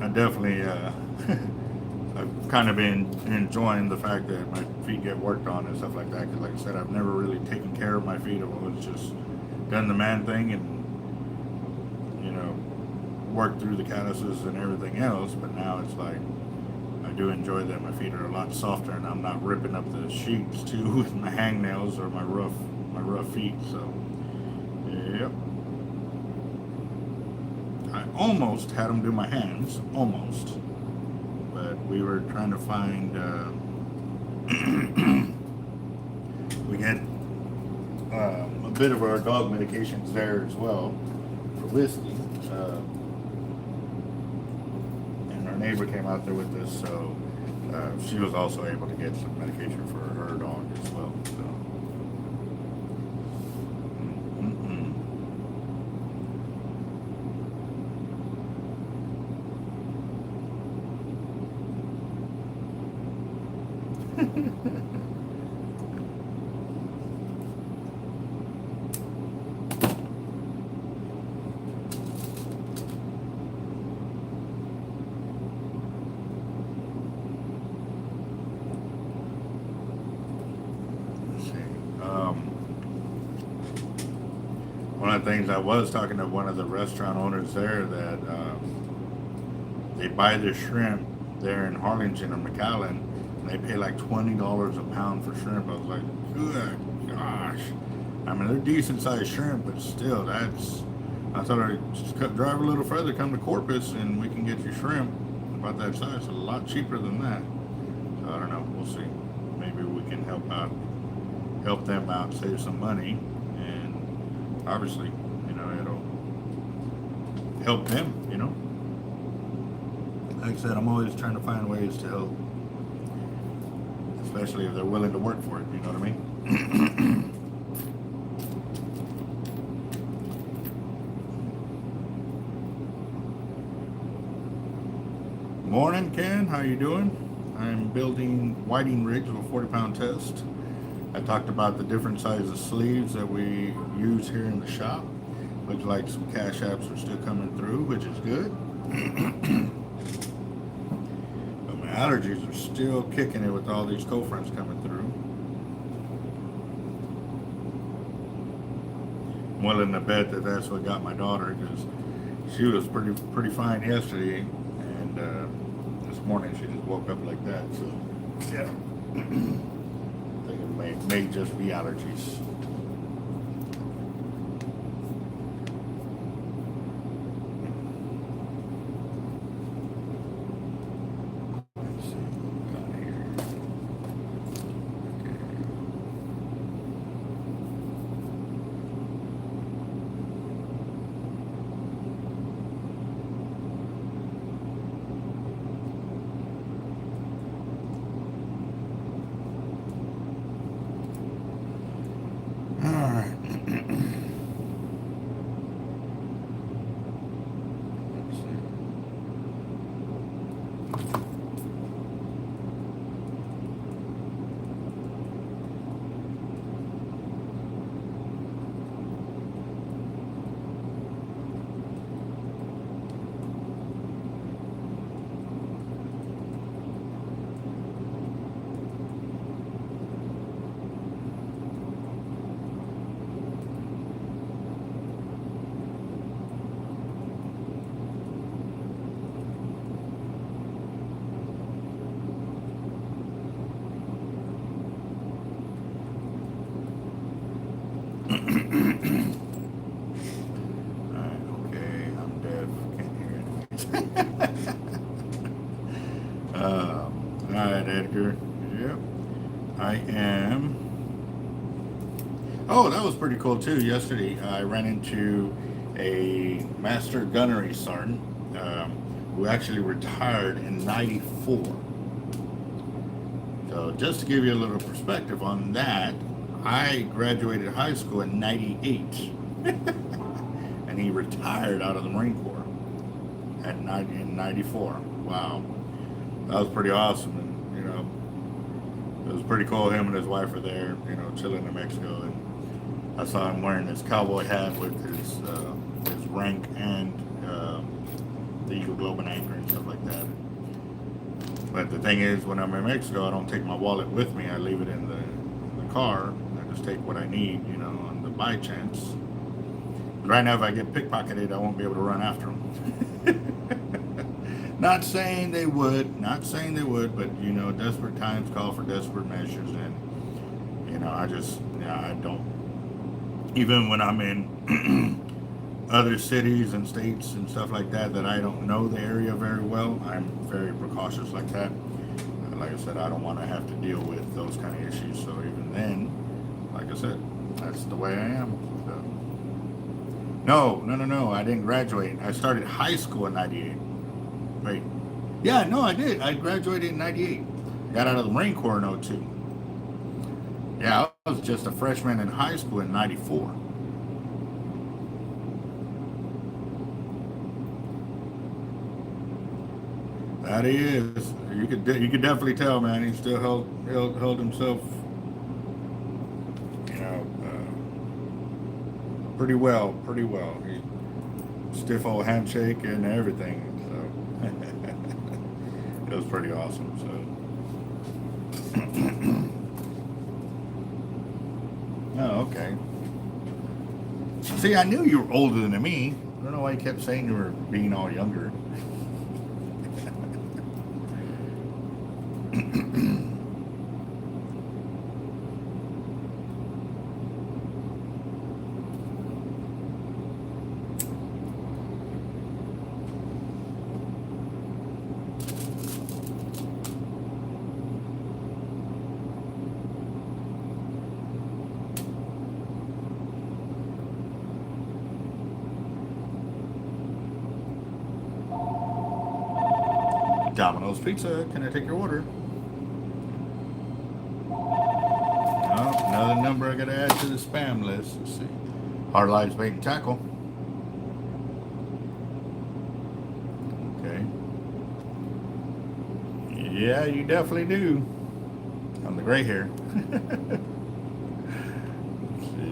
I definitely I've kind of been enjoying the fact that my feet get worked on and stuff like that, because like I said, I've never really taken care of my feet. I've always just done the man thing and, you know, worked through the calluses and everything else. But now it's like I do enjoy that my feet are a lot softer and I'm not ripping up the sheets too with my hangnails or my rough feet. So yep, I almost had them do my hands, almost, but we were trying to find we had a bit of our dog medications there as well for whiskey, and our neighbor came out there with us, so she was also able to get some medication for her dog as well. So one of the things, I was talking to one of the restaurant owners there that they buy their shrimp there in Harlingen or McAllen, and they pay like $20 a pound for shrimp. I was like, good gosh. I mean, they're decent sized shrimp, but still, I thought I'd just drive a little further, come to Corpus, and we can get you shrimp about that size, a lot cheaper than that. So I don't know, we'll see. Maybe we can help them out, save some money, and obviously, you know, it'll help them, you know. Like I said, I'm always trying to find ways to help, especially if they're willing to work for it, you know what I mean? Morning, Ken, how you doing? I'm building whiting rigs with a 40-pound test. I talked about the different sizes sleeves that we use here in the shop. Looks like some cash apps are still coming through, which is good. But my allergies are still kicking it with all these cold fronts coming through. I'm willing to bet that that's what got my daughter, because she was pretty fine yesterday, and this morning she just woke up like that. So yeah. I think it may just be allergies. Let's see what we got here. Alright, okay, I'm deaf. Can't hear anything. Alright, Edgar. Yep. I am. Oh, that was pretty cool too. Yesterday, I ran into a master gunnery sergeant who actually retired in '94. So just to give you a little perspective on that, I graduated high school in '98, and he retired out of the Marine Corps in '94. Wow, that was pretty awesome, and you know, it was pretty cool. Him and his wife were there, you know, chilling in Mexico, and I saw him wearing his cowboy hat with his rank and the Eagle Globe and Anchor and stuff like that. But the thing is, when I'm in Mexico, I don't take my wallet with me. I leave it in the car. I just take what I need, you know, on the by chance. But right now, if I get pickpocketed, I won't be able to run after them. Not saying they would, but you know, desperate times call for desperate measures, and you know, I don't. Even when I'm in other cities and states and stuff like that I don't know the area very well, I'm very precautious like that. Like I said, I don't want to have to deal with those kind of issues. So even then, like I said, that's the way I am. So. No, I didn't graduate. I started high school in '98. Wait. Yeah, no, I did. I graduated in '98. Got out of the Marine Corps in '02. Yeah, I was just a freshman in high school in '94. That he is. You could definitely tell, man. He still held himself, you know, pretty well. He stiff old handshake and everything. So it was pretty awesome. So. Oh, okay. See, I knew you were older than me. I don't know why you kept saying you were being all younger. Domino's Pizza, can I take your order? Oh, another number I gotta add to the spam list. Let's see. Hard Lives Bait and Tackle. Okay. Yeah, you definitely do. I'm the gray hair. Let's see.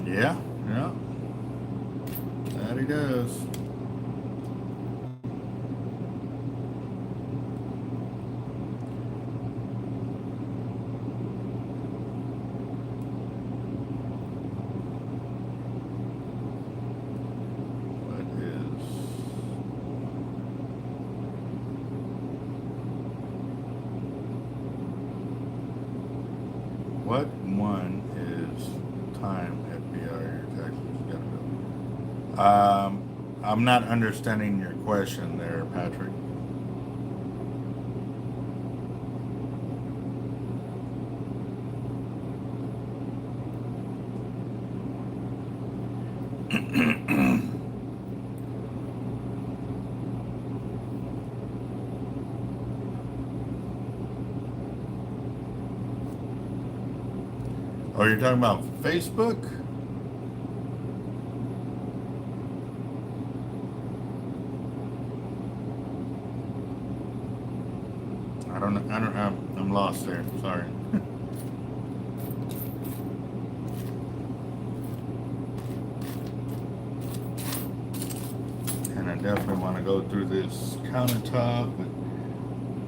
Yeah. That he does. What one is time at BR taxes? I'm not understanding your question there, Patrick. Oh, you're talking about Facebook? I'm lost there. Sorry. And I definitely want to go through this countertop, but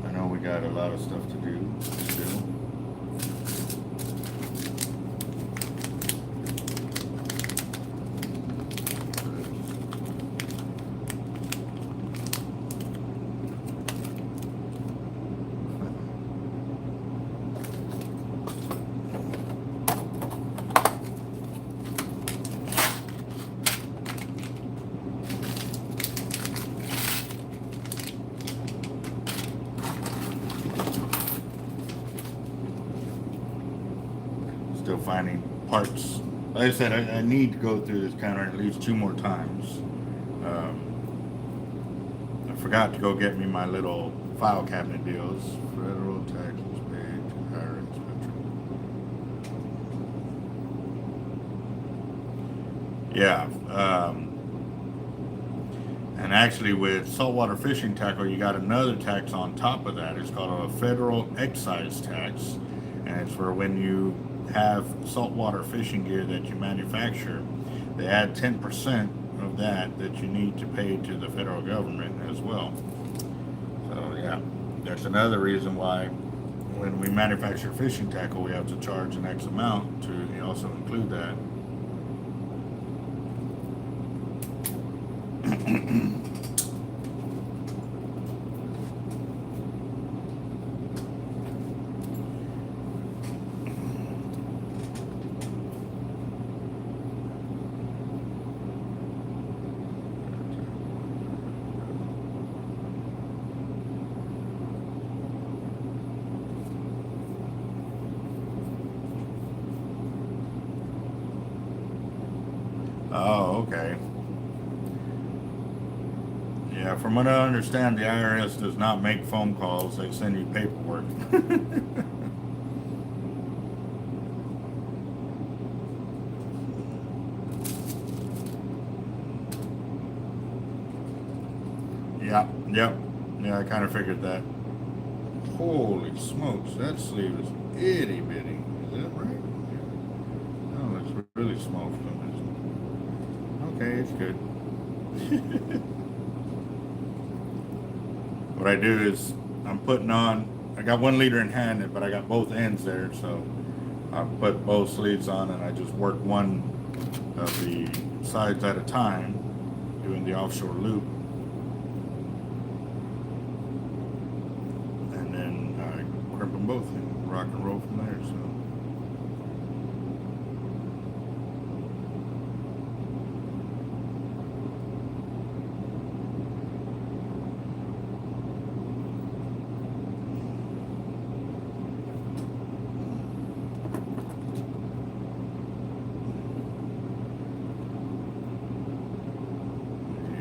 I know we got a lot of stuff to do still. Still finding parts. Like I said, I need to go through this counter at least 2 more times. I forgot to go get me my little file cabinet deals. Federal taxes paid to higher inspection. Yeah. And actually with saltwater fishing tackle, you got another tax on top of that. It's called a federal excise tax. And it's for when you have saltwater fishing gear that you manufacture, they add 10% of that you need to pay to the federal government as well. So yeah, that's another reason why when we manufacture fishing tackle, we have to charge an X amount to also include that. Oh, okay. Yeah, from what I understand, the IRS does not make phone calls. They send you paperwork. Yeah, yep. Yeah, I kind of figured that. Holy smokes, that sleeve is itty bitty. Is that right? Oh, it's really small for some reason. Okay, it's good. What I do is I'm putting on, I got 1 liter in hand, but I got both ends there, so I put both sleeves on and I just work one of the sides at a time, doing the offshore loop. And then I crimp them both and rock and roll from there, so.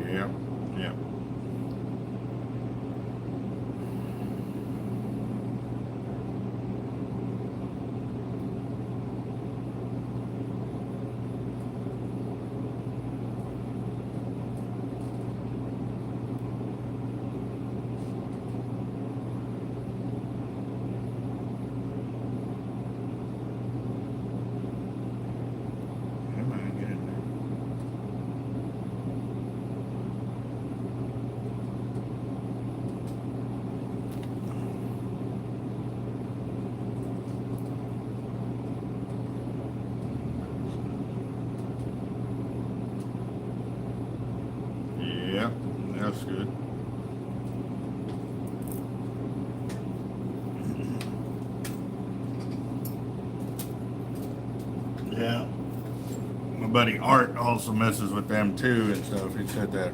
Yep, yep. Come on, get in there. Yep, that's good. Yeah. My buddy Art also messes with them too and stuff. He said that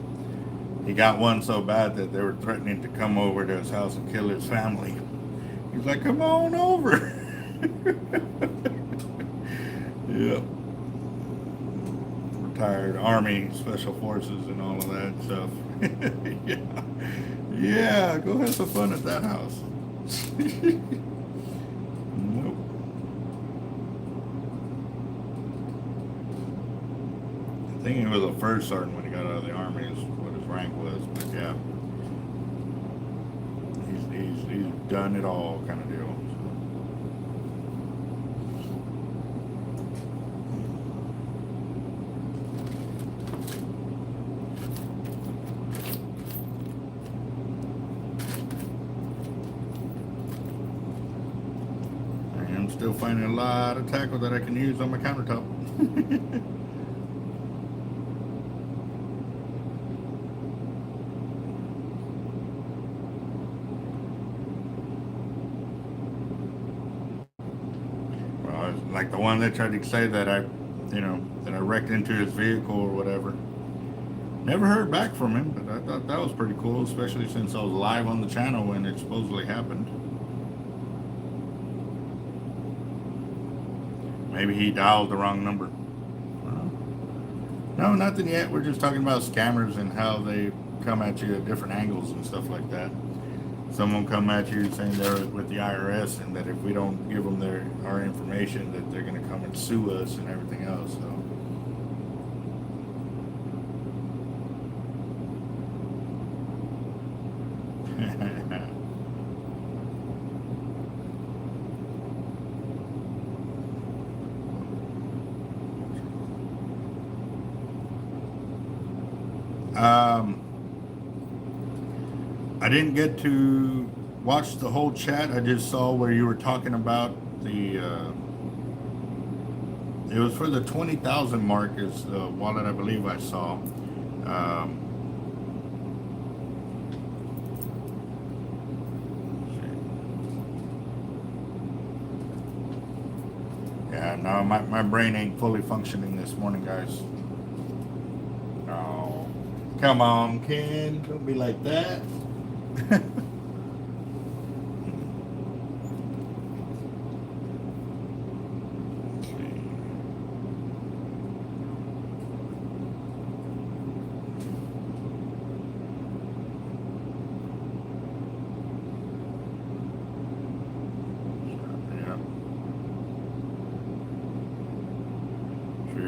he got one so bad that they were threatening to come over to his house and kill his family. He's like, come on over. Yep. Retired Army, Special Forces and all of that stuff. Yeah. Yeah, go have some fun at that house. Nope. I think he was a first sergeant when he got out of the Army is what his rank was, but yeah. He's done it all kind of deal. still finding a lot of tackle that I can use on my countertop. Well, like the one that tried to say that I wrecked into his vehicle or whatever. Never heard back from him, but I thought that was pretty cool, especially since I was live on the channel when it supposedly happened. Maybe he dialed the wrong number. No, nothing yet. We're just talking about scammers and how they come at you at different angles and stuff like that. Someone come at you saying they're with the IRS and that if we don't give them our information that they're going to come and sue us and everything else. So. I didn't get to watch the whole chat. I just saw where you were talking about the it was for the 20,000 mark is the wallet I believe I saw. Yeah, no, my brain ain't fully functioning this morning, guys. Oh, come on, Ken, don't be like that.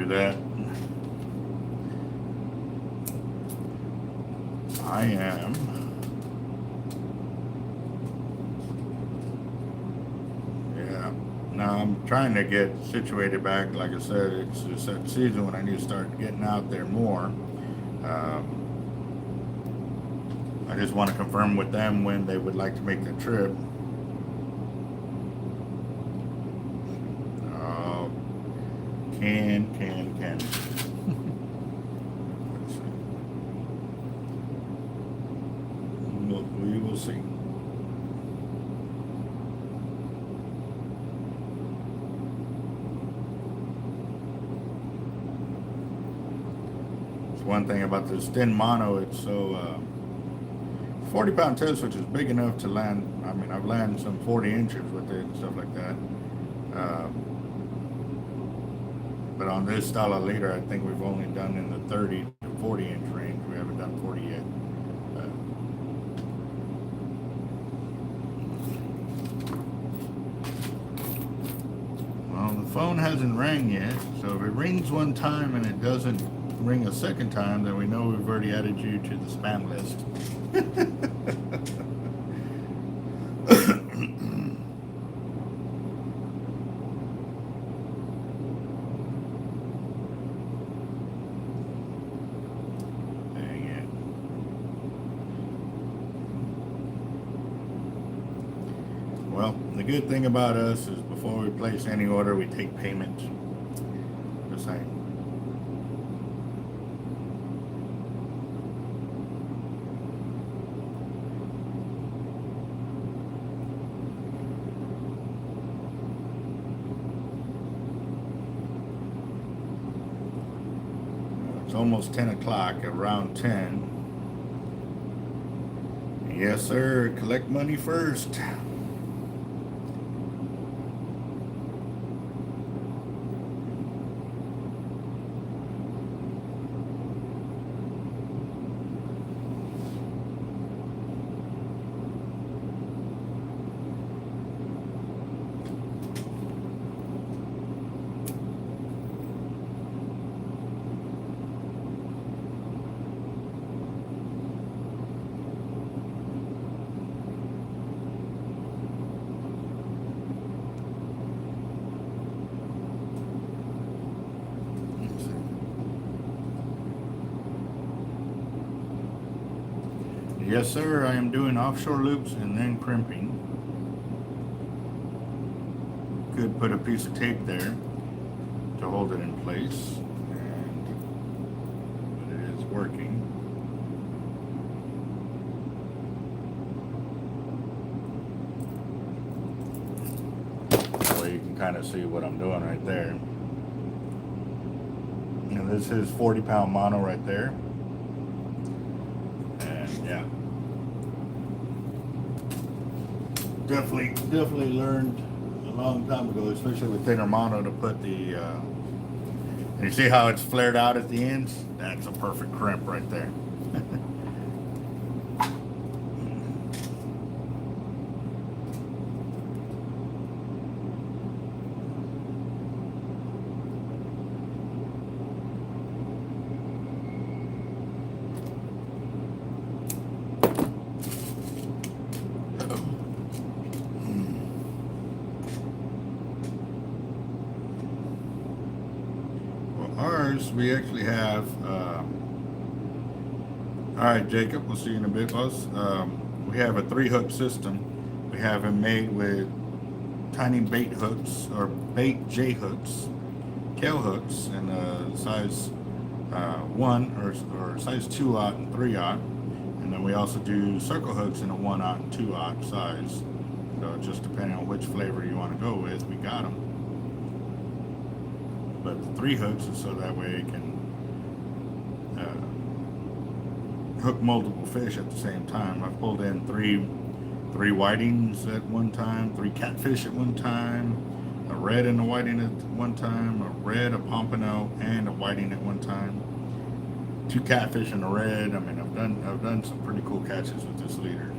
That I am now I'm trying to get situated back. Like I said, it's just that season when I need to start getting out there more. I just want to confirm with them when they would like to make the trip. Can. We will see. It's one thing about this thin mono, it's so 40-pound test, which is big enough to land. I mean, I've landed some 40 inches with it and stuff like that. But on this style of leader, I think we've only done in the 30 to 40 inch range. We haven't done 40 yet. Well, the phone hasn't rang yet, so if it rings one time and it doesn't ring a second time, then we know we've already added you to the spam list. Well, the good thing about us is before we place any order, we take payment. Just saying. It's almost 10 o'clock, around 10. Yes, sir. Collect money first. Yes, sir. I am doing offshore loops and then crimping. could put a piece of tape there to hold it in place, but it is working. So you can kind of see what I'm doing right there. And this is 40-pound mono right there. And yeah, definitely learned a long time ago, especially with thinner mono, to put the and you see how it's flared out at the ends? That's a perfect crimp right there. We actually have all right, Jacob, we'll see you in a bit, boss. We have a 3-hook system. We have them made with tiny bait hooks, or bait J hooks, Kahle hooks, and size 1 or size 2/0 and 3/0, and then we also do circle hooks in a 1/0 and 2/0 size. So just depending on which flavor you want to go with, we got them. But the 3 hooks is so that way it can hook multiple fish at the same time. I've pulled in three whitings at one time, 3 catfish at one time, a red and a whiting at one time, a red, a pompano, and a whiting at one time, 2 catfish and a red. I mean, I've done some pretty cool catches with this leader.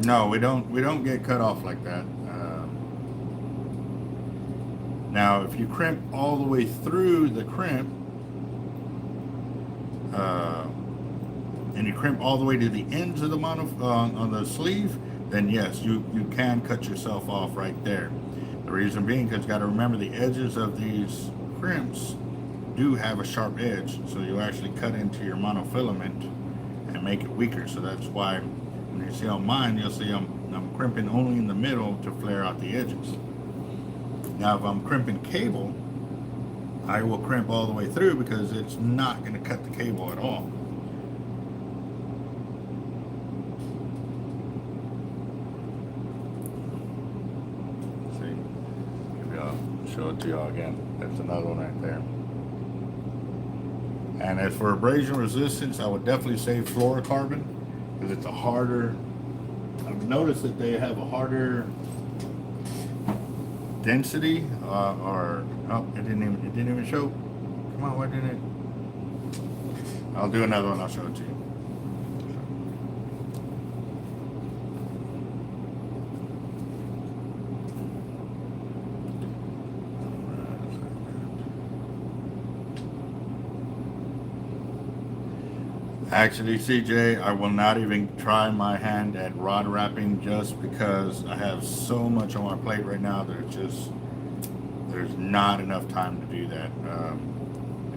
No, we don't get cut off like that. Now, if you crimp all the way through the crimp, and you crimp all the way to the ends of the mono on the sleeve, then yes, you can cut yourself off right there. The reason being, because you got to remember the edges of these crimps do have a sharp edge, so you actually cut into your monofilament and make it weaker. So that's why when you see on mine, you'll see I'm crimping only in the middle to flare out the edges. Now, if I'm crimping cable, I will crimp all the way through because it's not going to cut the cable at all. See, maybe I'll show it to y'all again. There's another one right there. And as for abrasion resistance, I would definitely say fluorocarbon, because it's a harder, I've noticed that they have a harder density, or oh, it didn't even show. Come on, why didn't it? I'll do another one, I'll show it to you. Actually, CJ, I will not even try my hand at rod wrapping, just because I have so much on my plate right now that there's not enough time to do that.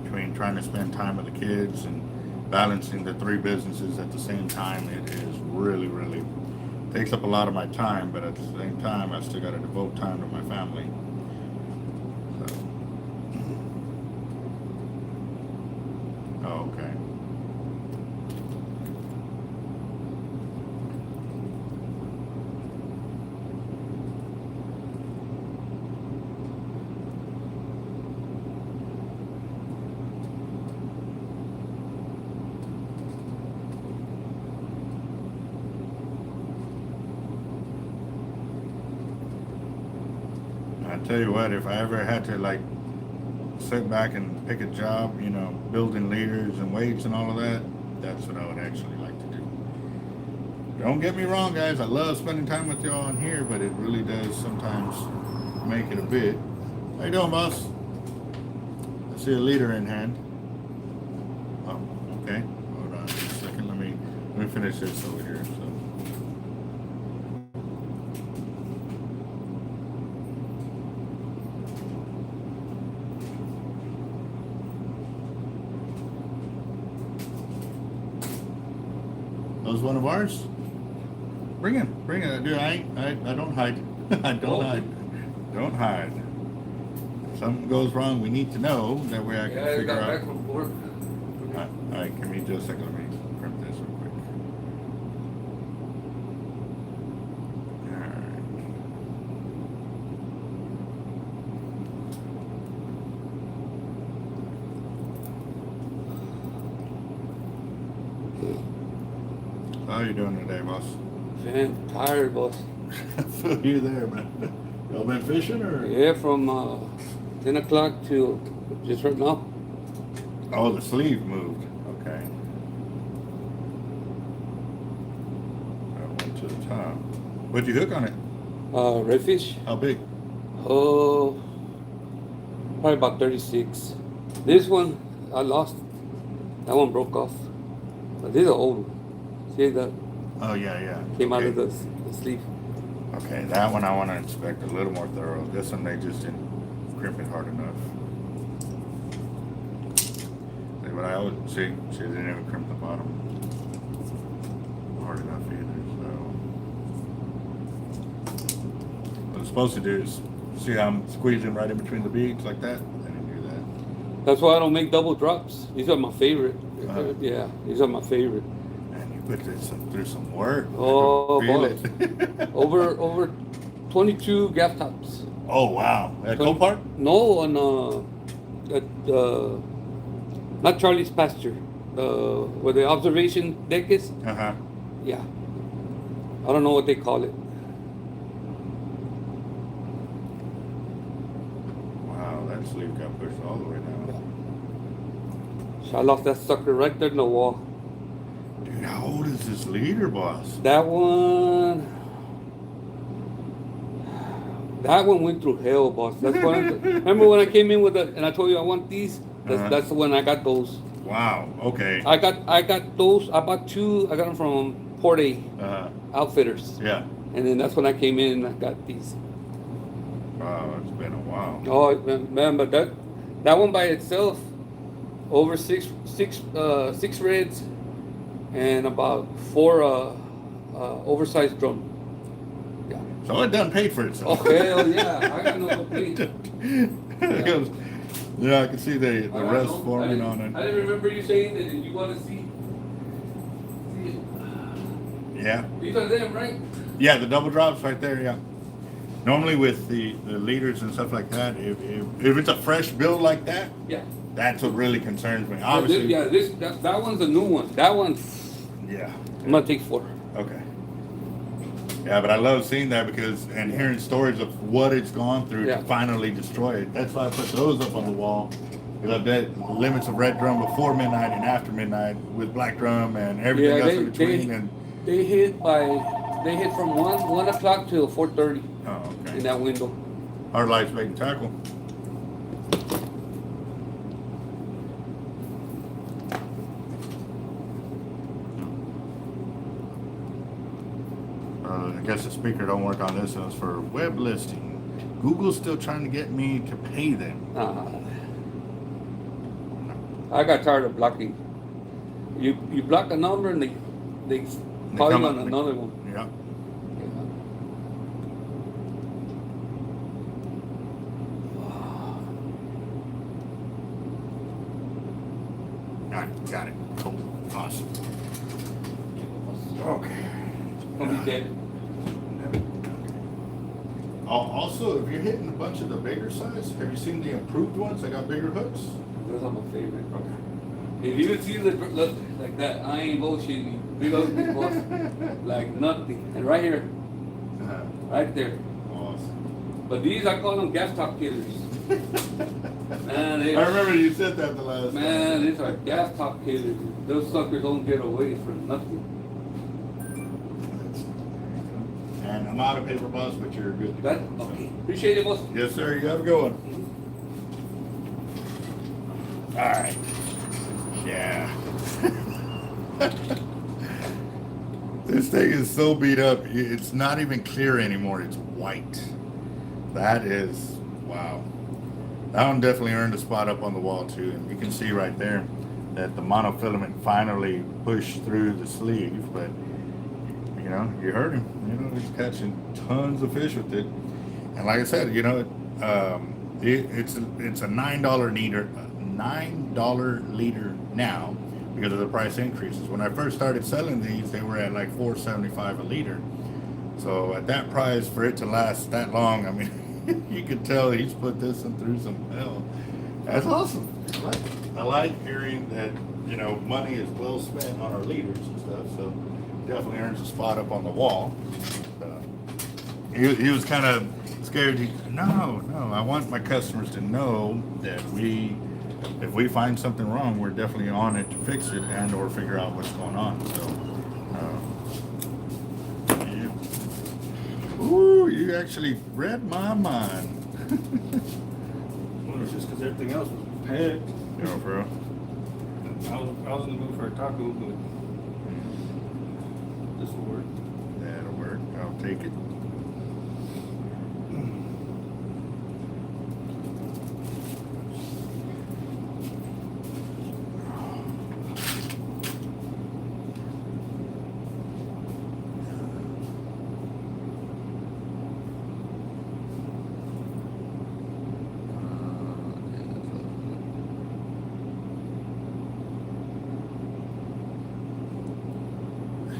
Between trying to spend time with the kids and balancing the 3 businesses at the same time, it is really takes up a lot of my time, but at the same time, I still got to devote time to my family. So. Oh, okay. I tell you what, if I ever had to like sit back and pick a job, you know, building leaders and weights and all of that, that's what I would actually like to do. Don't get me wrong, guys, I love spending time with y'all on here, but it really does sometimes make it a bit. How you doing, boss? I see a leader in hand. Oh, okay. Hold on just a second. Let me finish this over here. So. was one of ours. Bring him, dude. I don't hide. I don't hide. Don't hide. If something goes wrong, we need to know. That way I can figure got out. back from work. All right, give me just a second. Let me print this real quick. All right. How you doing today, boss? Man, tired, boss. I feel you there, man. Y'all been fishing or? Yeah, from 10 o'clock to just right now. Oh, the sleeve moved. Okay. That went to the top. What'd you hook on it? Redfish. How big? Oh, probably about 36. This one, I lost. That one broke off. But this is an old one. See that? Oh, yeah. Came out of Okay. the sleeve. Okay, that one I want to inspect a little more thorough. This one, they just didn't crimp it hard enough. See, but I always see, she didn't even crimp the bottom hard enough either. So what it's supposed to do is see how I'm squeezing right in between the beads like that. I didn't do that. That's why I don't make double drops. These are my favorite. Uh-huh. Yeah, these are my favorite. Man, you put this through some work. Oh, I can boy. feel it. Over 22 gaff tops. Oh wow! At Copart? No, on not Charlie's pasture. Where the observation deck is. Uh huh. Yeah. I don't know what they call it. Wow, that sleeve got pushed all the way down. So I lost that sucker right there in the wall. Dude, how old is this leader, boss? That one went through hell, boss. That's one. Remember when I came in with and I told you I want these? That's when I got those. Wow. Okay. I got those. I bought two. I got them from Port A Outfitters. Yeah. And then that's when I came in and I got these. Wow, it's been a while. Oh man, but that one by itself, over six reds, and about 4 oversized drum. Yeah. So it done paid for itself. Oh hell yeah! I got no complaint. Yeah, I can see the rest forming on I it. didn't remember you saying that you want to see it. Yeah. These are them, right? Yeah, the double drops right there. Yeah. Normally with the leaders and stuff like that, if it's a fresh build like that, Yeah. that's what really concerns me. Obviously. That one's a new one. That one, Yeah. I'm gonna take 4. Okay. Yeah, but I love seeing that because and hearing stories of what it's gone through Yeah. to finally destroy it. That's why I put those up on the wall. Because I bet limits of red drum before midnight and after midnight with black drum and everything else in between. And They hit from 1 o'clock till 4:30 oh, okay. in that window. Hard lights making tackle. I guess the speaker don't work on this. It was for web listing. Google's still trying to get me to pay them. I got tired of blocking. You block a number and they call you on another one. Yeah. All right, got it. Cool. Awesome. Okay. Don't be dead. Also, if you're hitting a bunch of the bigger size, have you seen the improved ones? They got bigger hooks. Those are my favorite. Okay. If you see the look like that, I ain't bullshitting. Big ugly boss, like nothing. And right here, right there. Awesome. But these I call them gas top killers. Man, I remember you said that the last time. Man, these are gas top killers. Those suckers don't get away from nothing. And I'm out of paper, boss, but you're good. That okay. Appreciate it, boss. Yes, sir. You have a good one. All right. Yeah. This thing is so beat up. It's not even clear anymore. It's white. That is, wow. That one definitely earned a spot up on the wall too. And you can see right there. that the monofilament finally pushed through the sleeve, but you know, you heard him. You know, he's catching tons of fish with it. And like I said, you know, it's a $9 liter, $9 liter now because of the price increases. When I first started selling these, they were at like $4.75 a liter. So at that price, for it to last that long, I mean, you could tell he's put this one through some hell. That's awesome. I like hearing that, you know, money is well spent on our leaders and stuff. So definitely earns a spot up on the wall. He was kind of scared. No, I want my customers to know that if we find something wrong, we're definitely on it to fix it and or figure out what's going on. So, yeah. Ooh, you actually read my mind. Well, it's just because everything else was packed. You know, bro. I was in the mood for a taco, but this will work. That'll work. I'll take it.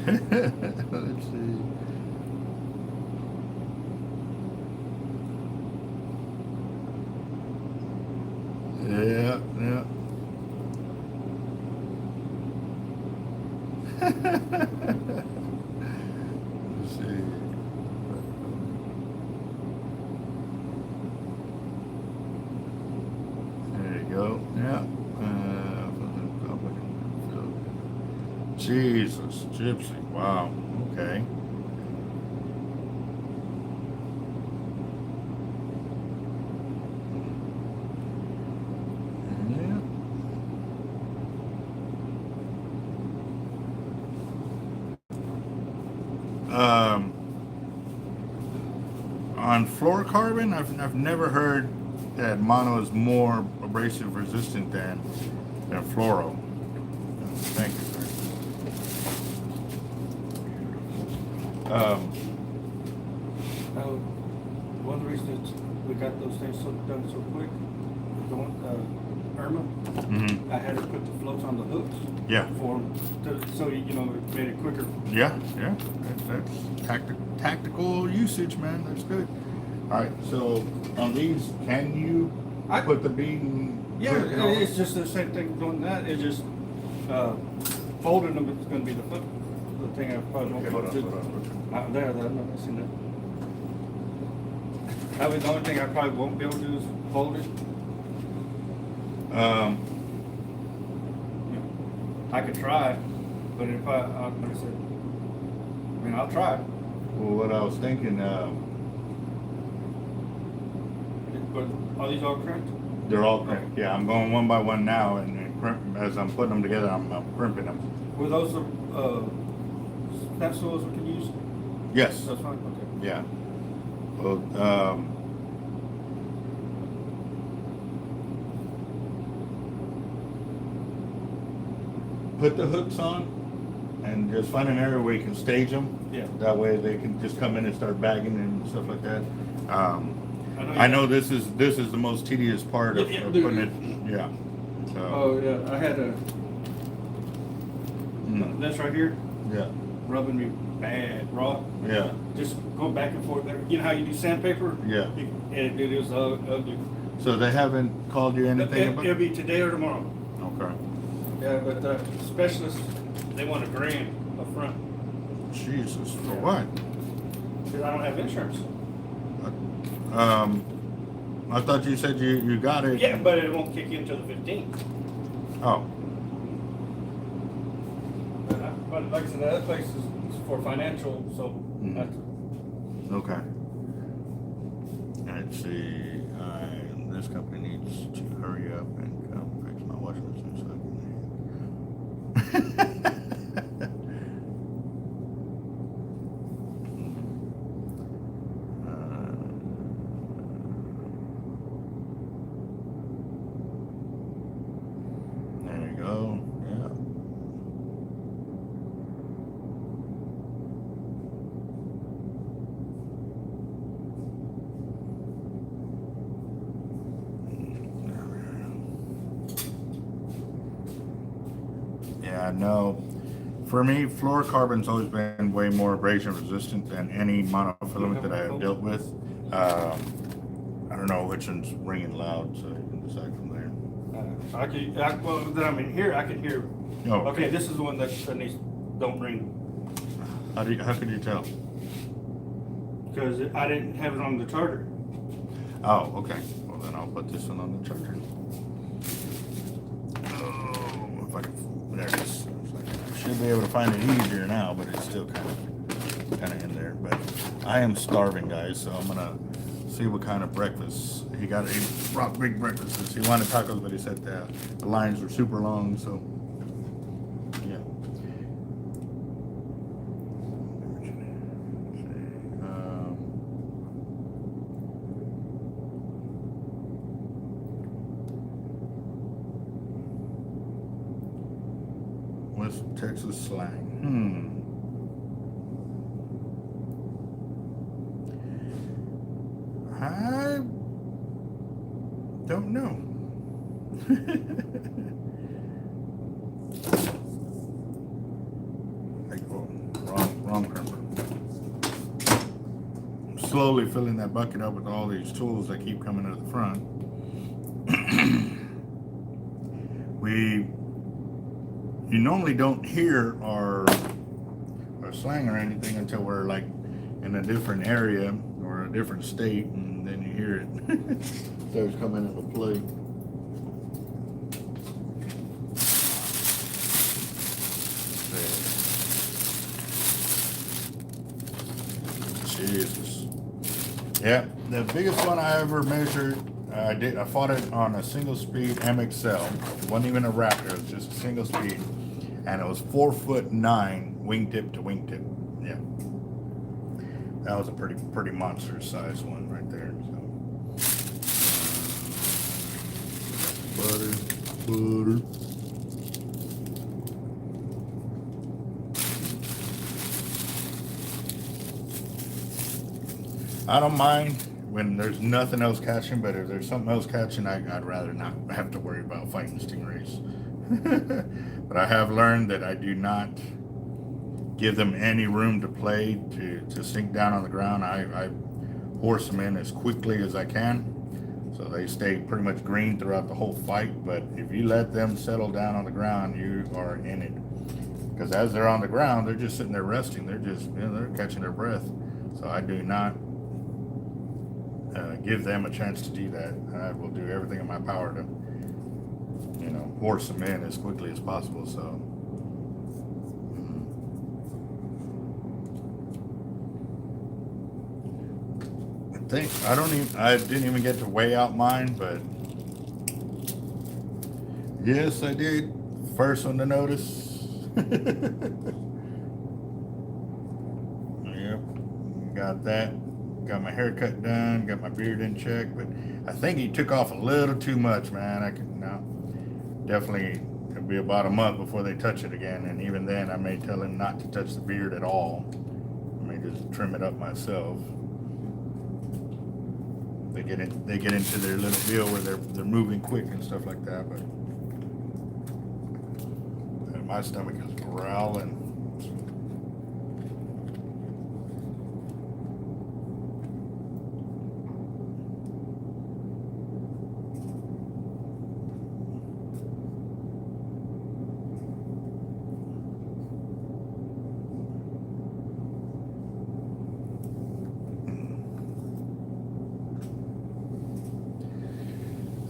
Let's see. Yeah. Let's see. There you go. Yeah. Jesus, Gypsy. Wow. Okay. Yeah. On fluorocarbon, I've never heard that mono is more abrasive resistant than fluoro. Thank you, sir. One of the reasons we got those things done so quick, the one, Irma, I had to put the floats on the hooks. Yeah. So you know, it made it quicker. Yeah. That's tactical usage, man. That's good. All right, so on these, can you put the bead and Yeah, put it on? it's just the same thing doing that. It's just folding them is going to be the thing I probably won't Okay, be able to do. hold on. There, I'm not missing that. That was the only thing I probably won't be able to do is fold it. I could try, but if like I said, I mean, I'll try. Well, what I was thinking, But are these all correct? they're all crimped. Yeah, I'm going one by one now, and as I'm putting them together, I'm crimping them. Were those the pencils we can use? Yes. That's fine. Okay. Yeah. Well, put the hooks on and just find an area where you can stage them. Yeah. That way they can just come in and start bagging and stuff like that. I know this is the most tedious part of putting it. Yeah. So, Oh yeah, I had this right here yeah. rubbing me bad raw. Yeah. Just going back and forth there. You know how you do sandpaper? Yeah. It is ugly. So they haven't called you anything about? It'll be today or tomorrow. Okay. Yeah, but specialists, they want $1,000 up front. Jesus, for what? Because I don't have insurance. I thought you said you got it. Yeah, but it won't kick in until the 15th. Oh. But like I said, the other place is for financial, so that's Okay. Let's see. This company needs to hurry up and come fix my washing machine so I can. There you go. No. For me, fluorocarbon's always been way more abrasion resistant than any monofilament that I have dealt with. I don't know which one's ringing loud, so you can decide from there. That I'm in here, I can hear. Oh, Okay, this is the one that needs, don't ring. How could you tell? Because I didn't have it on the charger. Oh, okay. Well, then I'll put this one on the charger. Oh, if I can, there it is. I should be able to find it easier now, but it's still kind of in there. But I am starving, guys, so I'm gonna see what kind of breakfast he got. He brought big breakfasts. He wanted tacos, but he said the lines were super long, so yeah. West Texas slang. I don't know. Wrong crimper. I'm slowly filling that bucket up with all these tools that keep coming to the front. You normally don't hear our slang or anything until we're like in a different area or a different state, and then you hear it starts coming into play. Jesus. Yeah, the biggest one I ever measured, I fought it on a single speed MXL. It wasn't even a Raptor, it was just a single speed. And it was 4'9" wingtip to wingtip. Yeah. That was a pretty monstrous size one right there. So. Butter. I don't mind when there's nothing else catching, but if there's something else catching, I'd rather not have to worry about fighting stingrays. But I have learned that I do not give them any room to play to sink down on the ground. I horse them in as quickly as I can, so they stay pretty much green throughout the whole fight. But if you let them settle down on the ground, you are in it. Because as they're on the ground, they're just sitting there resting. They're just, they're catching their breath. So I do not give them a chance to do that. I will do everything in my power to, horse them in as quickly as possible. So. I didn't even get to weigh out mine, but yes, I did. First one to notice. Yep, got that. Got my haircut done, got my beard in check, but I think he took off a little too much, man. Definitely it'll be about a month before they touch it again, and even then I may tell him not to touch the beard at all. I may just trim it up myself. They get into their little deal where they're moving quick and stuff like that, but my stomach is growling.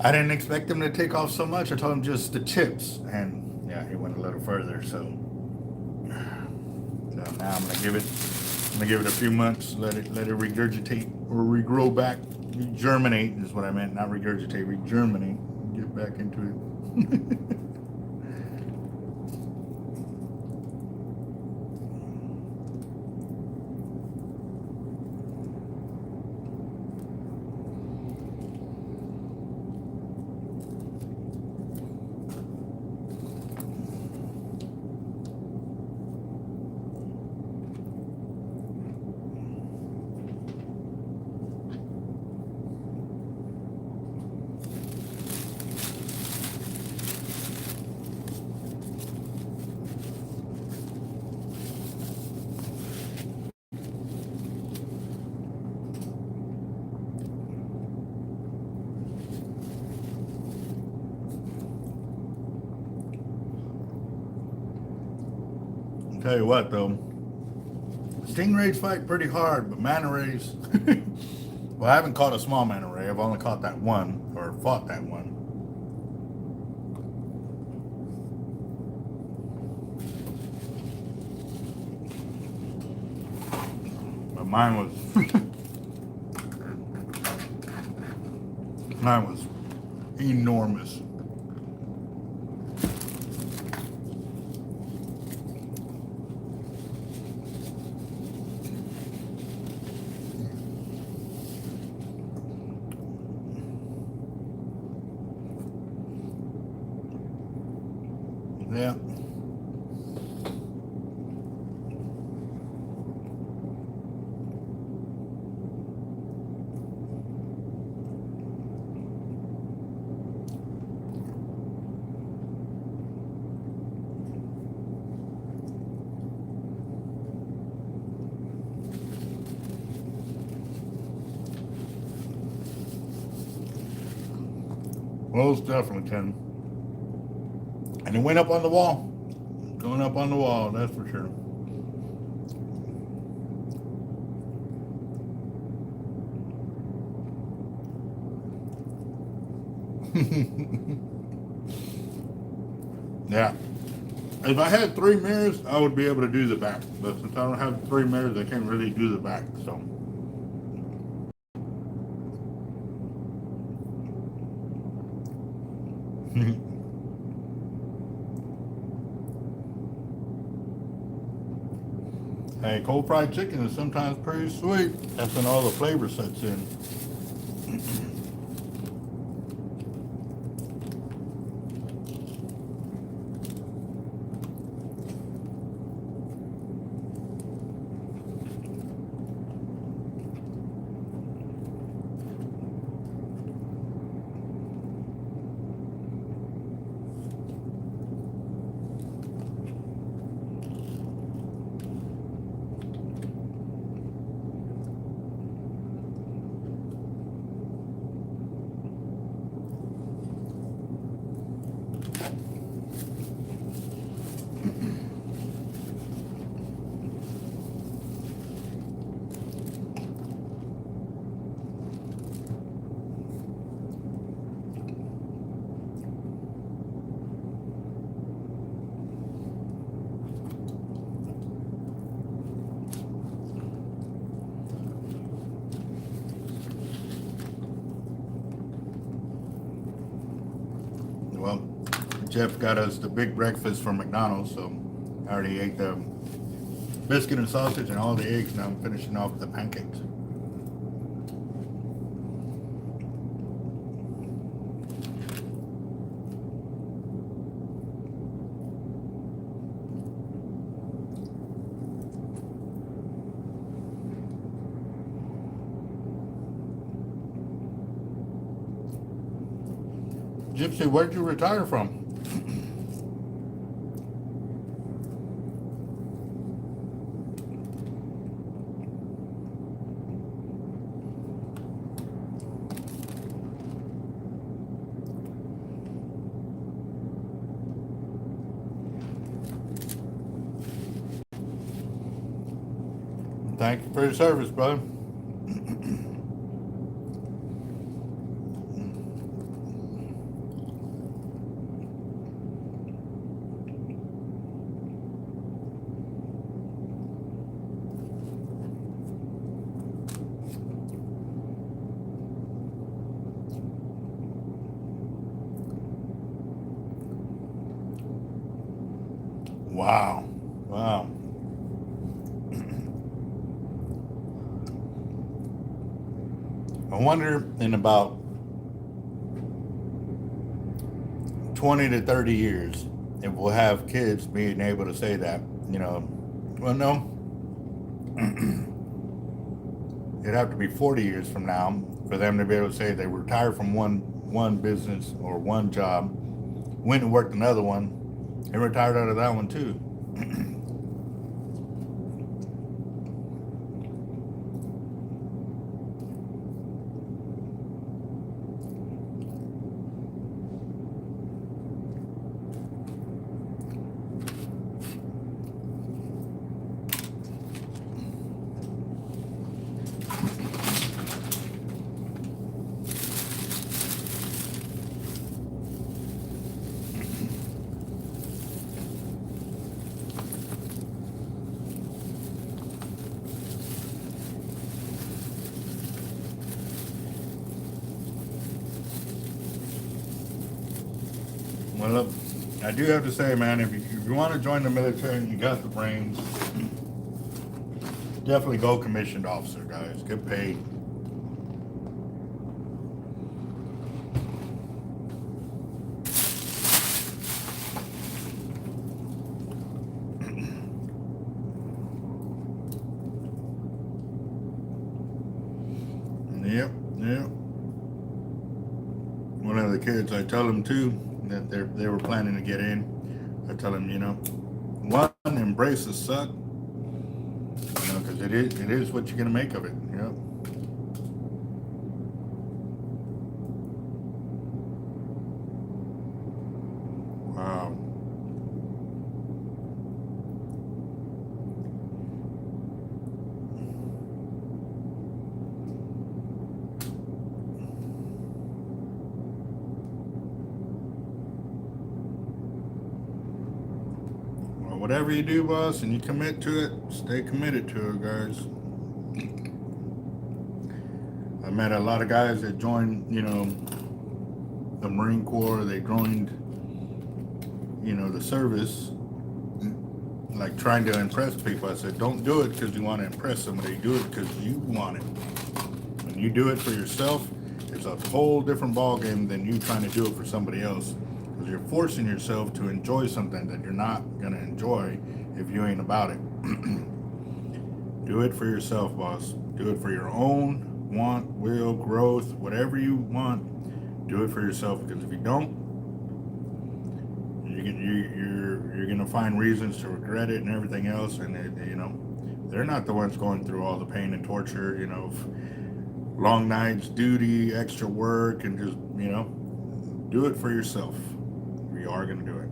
I didn't expect him to take off so much. I told him just the tips, and yeah, he went a little further. So now I'm gonna give it a few months, let it regurgitate or regrow back, germinate is what I meant, not regurgitate, regerminate, get back into it. tell you what though, stingrays fight pretty hard, but manta rays. Well, I haven't caught a small manta ray. I've only caught that one, or fought that one. But mine was mine was enormous. Yeah. Most definitely can. And it went up on the wall. Going up on the wall, that's for sure. Yeah. If I had 3 mirrors, I would be able to do the back. But since I don't have 3 mirrors, I can't really do the back, so. Hey, cold fried chicken is sometimes pretty sweet. That's when all the flavor sets in. Well, Jeff got us the big breakfast from McDonald's, so I already ate the biscuit and sausage and all the eggs. Now I'm finishing off the pancakes. Gypsy, where'd you retire from? Thank you for your service, brother. Wow. Wow. I wonder in about 20 to 30 years if we'll have kids being able to say that, you know, well, no. It'd have to be 40 years from now for them to be able to say they retired from one business or one job, went and worked another one, and retired out of that one too. Well, look, I do have to say, man, if you want to join the military and you got the brains, definitely go commissioned officer, guys. Get paid. Yep. One of the kids, I tell them too that they were planning to get in. I tell them, one, embrace the suck, because it is what you're gonna make of it. Wow. Whatever you do, boss, and you commit to it, stay committed to it, guys. I met a lot of guys that joined, the Marine Corps. They joined, the service, like trying to impress people. I said, don't do it because you want to impress somebody. Do it because you want it. When you do it for yourself, it's a whole different ball game than you trying to do it for somebody else. You're forcing yourself to enjoy something that you're not going to enjoy if you ain't about it. Do it for yourself, boss. Do it for your own want, will, growth, whatever you want. Do it for yourself, because if you don't, you're going to find reasons to regret it and everything else. And they're not the ones going through all the pain and torture, long nights, duty, extra work, and just, do it for yourself. You are going to do it.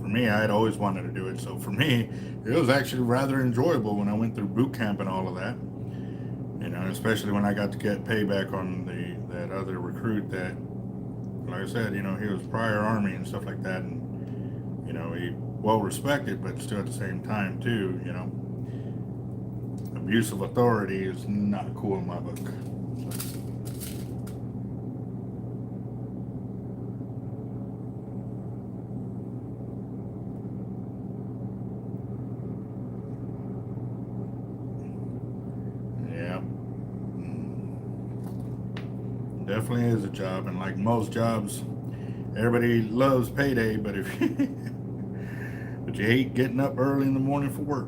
For me, I had always wanted to do it. So for me, it was actually rather enjoyable when I went through boot camp and all of that. Especially when I got to get payback on that other recruit that, like I said, he was prior Army and stuff like that. And, he well respected, but still at the same time too, abuse of authority is not cool in my book. Definitely is a job, and like most jobs, everybody loves payday, but but you hate getting up early in the morning for work.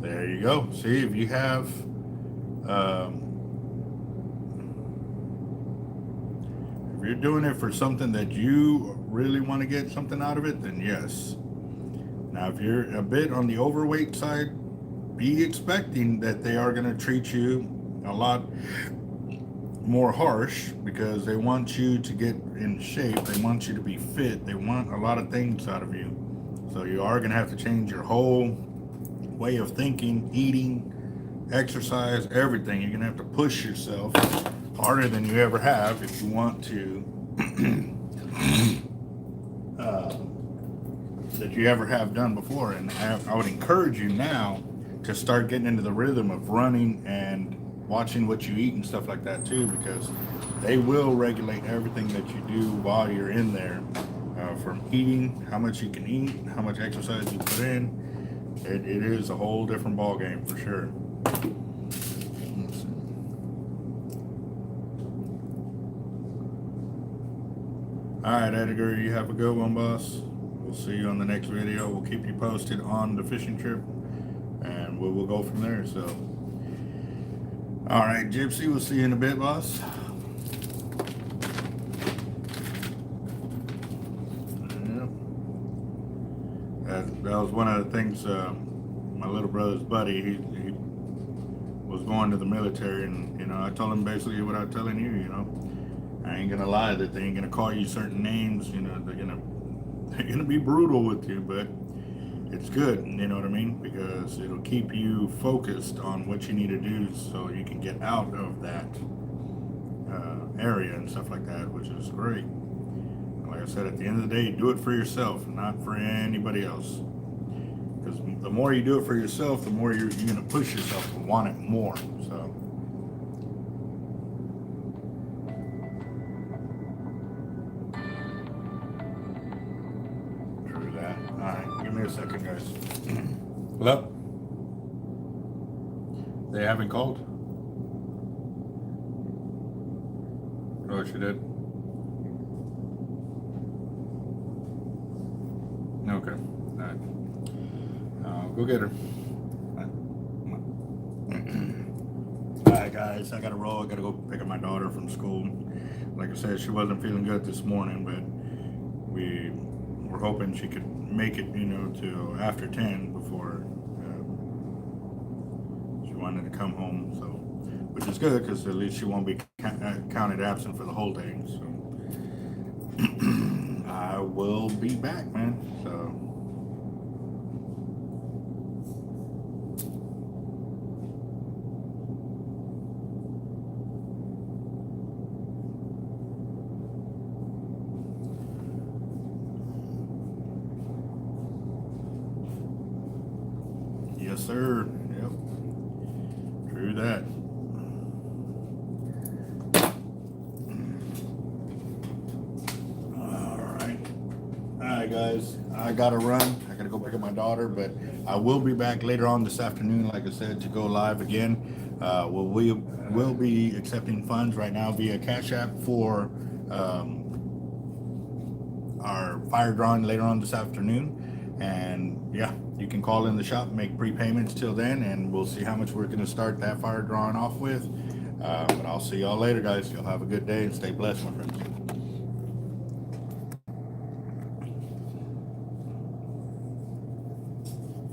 There you go. See, if you have if you're doing it for something that you really want to get something out of it, then yes. Now, if you're a bit on the overweight side, be expecting that they are going to treat you a lot more harsh, because they want you to get in shape. They want you to be fit. They want a lot of things out of you. So you are going to have to change your whole way of thinking, eating, exercise, everything. You're gonna have to push yourself harder than you ever have if you want to that you ever have done before. And I would encourage you now to start getting into the rhythm of running and watching what you eat and stuff like that too, because they will regulate everything that you do while you're in there, from eating, how much you can eat, how much exercise you put in. It is a whole different ball game for sure. All right, Edgar, you have a good one, boss. We'll see you on the next video. We'll keep you posted on the fishing trip, and we'll go from there. So, all right, Gypsy, we'll see you in a bit, boss. That was one of the things, my little brother's buddy, he was going to the military, and, I told him basically what I'm telling you, I ain't gonna lie that they ain't gonna call you certain names, they're gonna they're gonna be brutal with you, but it's good, you know what I mean? Because it'll keep you focused on what you need to do so you can get out of that area and stuff like that, which is great. Like I said, at the end of the day, do it for yourself, not for anybody else. Because the more you do it for yourself, the more you're going to push yourself to want it more. So. True that. All right, give me a second, guys. Hello? They haven't called? Oh, she did? Okay. All right. Go get her. Alright guys, I gotta roll. I gotta go pick up my daughter from school. Like I said, she wasn't feeling good this morning, but we were hoping she could make it, you know, till after 10 before she wanted to come home. So, which is good because at least she won't be counted absent for the whole day. So I will be back, man. So. Yes, sir. Yep. True that. Alright guys, I gotta run. I gotta go pick up my daughter, but I will be back later on this afternoon, like I said, to go live again. We will be accepting funds right now via Cash App for our fire drawing later on this afternoon. And yeah, you can call in the shop, make prepayments till then, and we'll see how much we're gonna start that fire drawing off with. But I'll see y'all later, guys. Y'all have a good day and stay blessed, my friends.